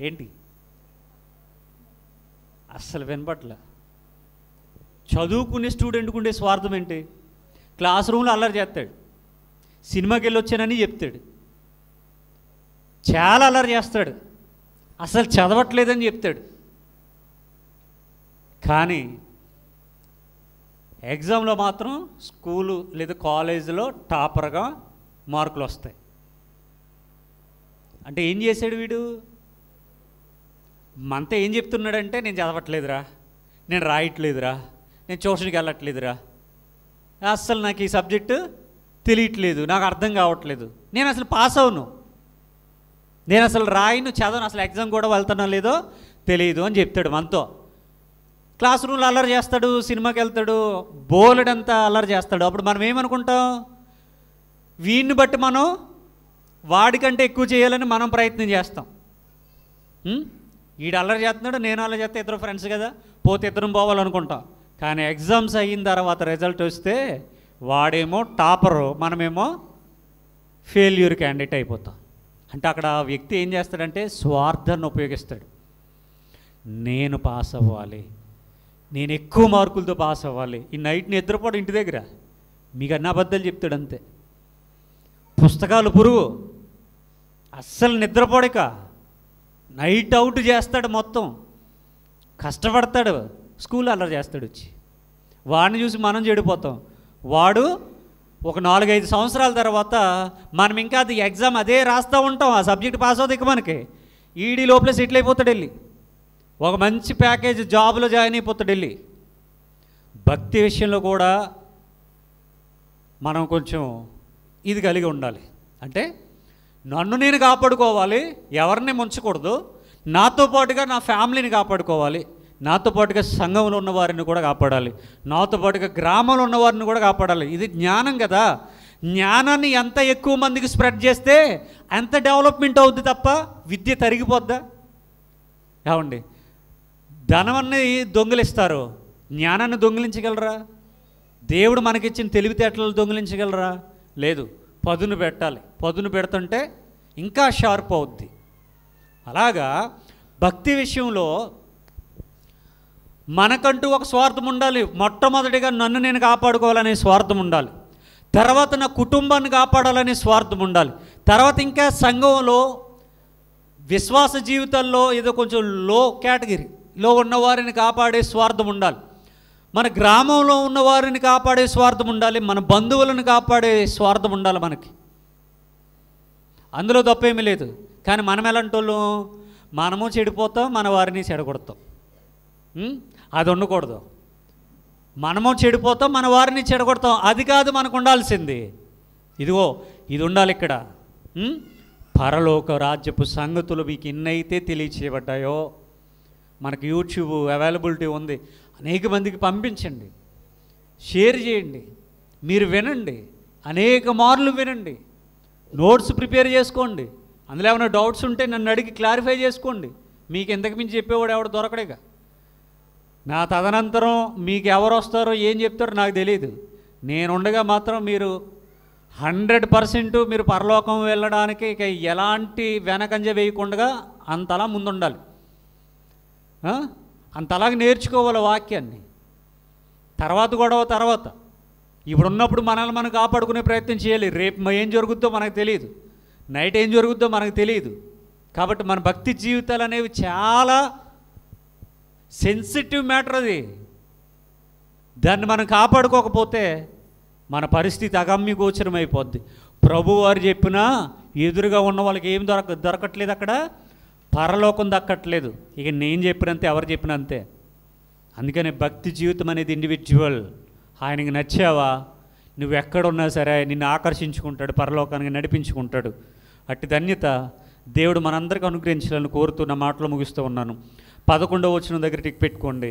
ఏంటి? అస్సలు వినపట్ల. చదువుకునే స్టూడెంట్కి ఉండే స్వార్థం ఏంటి? క్లాస్ రూమ్లో అల్లరి చేస్తాడు, సినిమాకి వెళ్ళి వచ్చానని చెప్తాడు, చాలా అల్లరి చేస్తాడు, అసలు చదవట్లేదని చెప్తాడు. కానీ ఎగ్జామ్లో మాత్రం స్కూలు లేదా కాలేజీలో టాపర్గా మార్కులు వస్తాయి. అంటే ఏం చేశాడు వీడు? మనతో ఏం చెప్తున్నాడంటే, నేను చదవట్లేదురా, నేను రాయట్లేదురా, నేను ట్యూషన్కి వెళ్ళట్లేదురా, అస్సలు నాకు ఈ సబ్జెక్టు తెలియట్లేదు, నాకు అర్థం కావట్లేదు, నేను అసలు పాస్ అవును, నేను అసలు రాయను, చదవను, అసలు ఎగ్జామ్ కూడా వెళ్తానో లేదో తెలియదు అని చెప్తాడు మనతో. క్లాస్ రూమ్లో అల్లరి చేస్తాడు, సినిమాకి వెళ్తాడు, బోలెడంతా అల్లరి చేస్తాడు. అప్పుడు మనం ఏమనుకుంటాం? వీడిని బట్టి మనం వాడికంటే ఎక్కువ చేయాలని మనం ప్రయత్నం చేస్తాం. వీడు అల్లరి చేస్తున్నాడు, నేను అల్లరి చేస్తే ఇద్దరు ఫ్రెండ్స్ కదా, పోతే ఇద్దరం పోవాలనుకుంటాం. కానీ ఎగ్జామ్స్ అయిన తర్వాత రిజల్ట్ వస్తే వాడేమో టాపరు, మనమేమో ఫెయిల్యూర్ క్యాండిడేట్ అయిపోతాం. అంటే అక్కడ ఆ వ్యక్తి ఏం చేస్తాడంటే స్వార్థాన్ని ఉపయోగిస్తాడు. నేను పాస్ అవ్వాలి, నేను ఎక్కువ మార్కులతో పాస్ అవ్వాలి. ఈ నైట్ నిద్రపోడు ఇంటి దగ్గర, మీకు అన్న అబద్ధాలు చెప్తాడు అంతే. పుస్తకాలు పురుగు, అస్సలు నిద్రపోడిక, నైట్ అవుట్ చేస్తాడు, మొత్తం కష్టపడతాడు, స్కూల్ అల్లరి చేస్తాడు వచ్చి. వాడిని చూసి మనం చెడిపోతాం. వాడు ఒక 4-5 సంవత్సరాల తర్వాత మనం ఇంకా అది ఎగ్జామ్ అదే రాస్తూ ఉంటాం, ఆ సబ్జెక్ట్ పాస్ అవుతుంది. ఇక మనకి ఈడీ లోపల సెటిల్ అయిపోతాడు, వెళ్ళి ఒక మంచి ప్యాకేజ్ జాబ్లో జాయిన్ అయిపోతాడు వెళ్ళి. భక్తి విషయంలో కూడా మనం కొంచెం ఇది కలిగి ఉండాలి. అంటే నన్ను నేను కాపాడుకోవాలి, ఎవరిని ముంచకూడదు, నాతో పాటుగా నా ఫ్యామిలీని కాపాడుకోవాలి, నాతో పాటుగా సంఘంలో ఉన్న వారిని కూడా కాపాడాలి, నాతో పాటుగా గ్రామంలో ఉన్న వారిని కూడా కాపాడాలి. ఇది జ్ఞానం కదా. జ్ఞానాన్ని ఎంత ఎక్కువ మందికి స్ప్రెడ్ చేస్తే అంత డెవలప్మెంట్ అవుద్ది తప్ప విద్య తరిగిపోద్దా? ఏమండి, ధనమన్నీ దొంగిలిస్తారు, జ్ఞానాన్ని దొంగిలించగలరా? దేవుడు మనకిచ్చిన తెలివితేటలు దొంగిలించగలరా? లేదు. పదును పెట్టాలి. పదును పెడుతుంటే ఇంకా షార్ప్ అవుద్ది. అలాగా భక్తి విషయంలో మనకంటూ ఒక స్వార్థం ఉండాలి. మొట్టమొదటిగా నన్ను నేను కాపాడుకోవాలనే స్వార్థం ఉండాలి. తర్వాత నా కుటుంబాన్ని కాపాడాలనే స్వార్థం ఉండాలి. తర్వాత ఇంకా సంఘంలో విశ్వాస జీవితాల్లో ఏదో కొంచెం లో కేటగిరీలో ఉన్నవారిని కాపాడే స్వార్థం ఉండాలి. మన గ్రామంలో ఉన్నవారిని కాపాడే స్వార్థం ఉండాలి. మన బంధువులను కాపాడే స్వార్థం ఉండాలి మనకి. అందులో తప్పేమీ లేదు. కానీ మనం ఎలాంటి వాళ్ళు? మనము చెడిపోతాం, మన వారిని చెడగొడతాం. అది ఉండకూడదు. మనము చెడిపోతాం, మన వారిని చెడగొడతాం. అది కాదు మనకు ఉండాల్సింది. ఇదిగో ఇది ఉండాలి ఇక్కడ. పరలోక రాజ్యపు సంగతులు మీకు ఎన్నైతే తెలియచేయబడ్డాయో, మనకు యూట్యూబ్ అవైలబిలిటీ ఉంది, అనేక మందికి పంపించండి, షేర్ చేయండి, మీరు వినండి, అనేక మార్లు వినండి, నోట్స్ ప్రిపేర్ చేసుకోండి. అందులో ఏమైనా డౌట్స్ ఉంటే నన్ను అడిగి క్లారిఫై చేసుకోండి. మీకు ఇంతకు మించి చెప్పేవాడు ఎవడు దొరకడేగా. నా తదనంతరం మీకు ఎవరు వస్తారో ఏం చెప్తారో నాకు తెలియదు. నేనుండగా మాత్రం మీరు 100% మీరు పరలోకం వెళ్ళడానికి ఇక ఎలాంటి వెనకంజ వేయకుండా అంతలా ముందుండాలి. అంతలాగా నేర్చుకోవాలి వాక్యాన్ని. తర్వాత గొడవ తర్వాత. ఇప్పుడున్నప్పుడు మనల్ని మనం కాపాడుకునే ప్రయత్నం చేయాలి. రేపు ఏం జరుగుద్దో మనకు తెలియదు, నైట్ ఏం జరుగుద్దో మనకు తెలియదు. కాబట్టి మన భక్తి జీవితాలు అనేవి చాలా సెన్సిటివ్ మ్యాటర్. అది దాన్ని మనం కాపాడుకోకపోతే మన పరిస్థితి అగమ్య గోచరం అయిపోద్ది. ప్రభువారు చెప్పినా ఎదురుగా ఉన్న వాళ్ళకి ఏం దొరకట్లేదు, అక్కడ పరలోకం దక్కట్లేదు. ఇక నేను చెప్పినంతే, ఎవరు చెప్పినంతే. అందుకనే భక్తి జీవితం అనేది ఇండివిజువల్. ఆయనకి నచ్చావా, నువ్వు ఎక్కడున్నా సరే నిన్ను ఆకర్షించుకుంటాడు, పరలోకానికి నడిపించుకుంటాడు. అట్టి ధన్యత దేవుడు మనందరికీ అనుగ్రహించాలని కోరుతూ నా మాటలు ముగిస్తూ ఉన్నాను. 11వ వచనం దగ్గర టిక్ పెట్టుకోండి.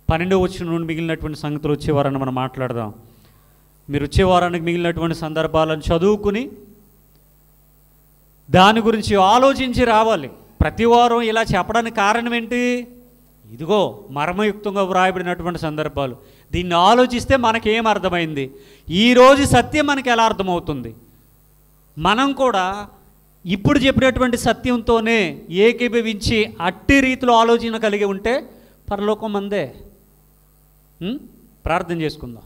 12వ వచనం నుండి మిగిలినటువంటి సంగతులు వచ్చే వారాన్ని మనం మాట్లాడదాం. మీరు వచ్చే వారానికి మిగిలినటువంటి సందర్భాలను చదువుకుని దాని గురించి ఆలోచించి రావాలి. ప్రతి వారం ఇలా చెప్పడానికి కారణం ఏంటి? ఇదిగో మర్మయుక్తంగా వ్రాయబడినటువంటి సందర్భాలు. దీన్ని ఆలోచిస్తే మనకేం అర్థమైంది, ఈరోజు సత్యం మనకి ఎలా అర్థమవుతుంది. మనం కూడా ఇప్పుడు చెప్పినటువంటి సత్యంతోనే ఏకీభవించి అట్టి రీతిలో ఆలోచన కలిగి ఉంటే పరలోకం మందే. ప్రార్థన చేసుకుందాం.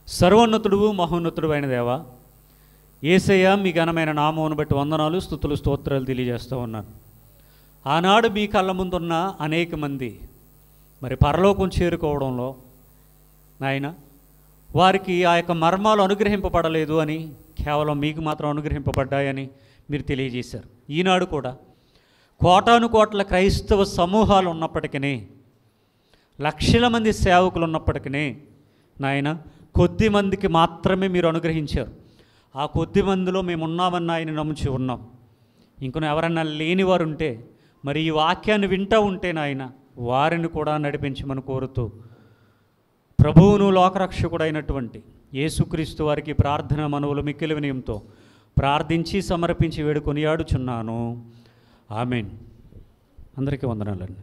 సర్వోన్నతుడు మహోన్నతుడు అయిన దేవా, యేసయ్య, మీ ఘనమైన నామమును బట్టి వందనాలు, స్తుతులు, స్తోత్రాలు తెలియజేస్తూ ఉన్నాను. ఆనాడు మీ కళ్ళ ముందున్న అనేక మంది మరి పరలోకం చేరుకోవడంలో నాయన వారికి ఆ యొక్క మర్మాలు అనుగ్రహింపబడలేదు అని, కేవలం మీకు మాత్రం అనుగ్రహింపబడ్డాయని మీరు తెలియజేశారు. ఈనాడు కూడా కోటాను కోట్ల క్రైస్తవ సమూహాలు ఉన్నప్పటికీ, లక్షల మంది సేవకులు ఉన్నప్పటికీ నాయన కొద్ది మందికి మాత్రమే మీరు అనుగ్రహించారు. ఆ కొద్ది మందిలో మేము ఉన్నామని ఆయన నమ్ముచి ఉన్నాం. ఇంకొన ఎవరన్నా లేనివారు ఉంటే, మరి ఈ వాక్యాన్ని వింటూ ఉంటే నాయన వారిని కూడా నడిపించమని కోరుతూ, ప్రభువును లోకరక్షకుడైనటువంటి యేసుక్రీస్తు వారికి ప్రార్థన మనవులు మిక్కిలి వినయంతో ప్రార్థించి సమర్పించి వేడుకొని ఆడుచున్నాను. ఆమేన్. అందరికీ వందనాలండి.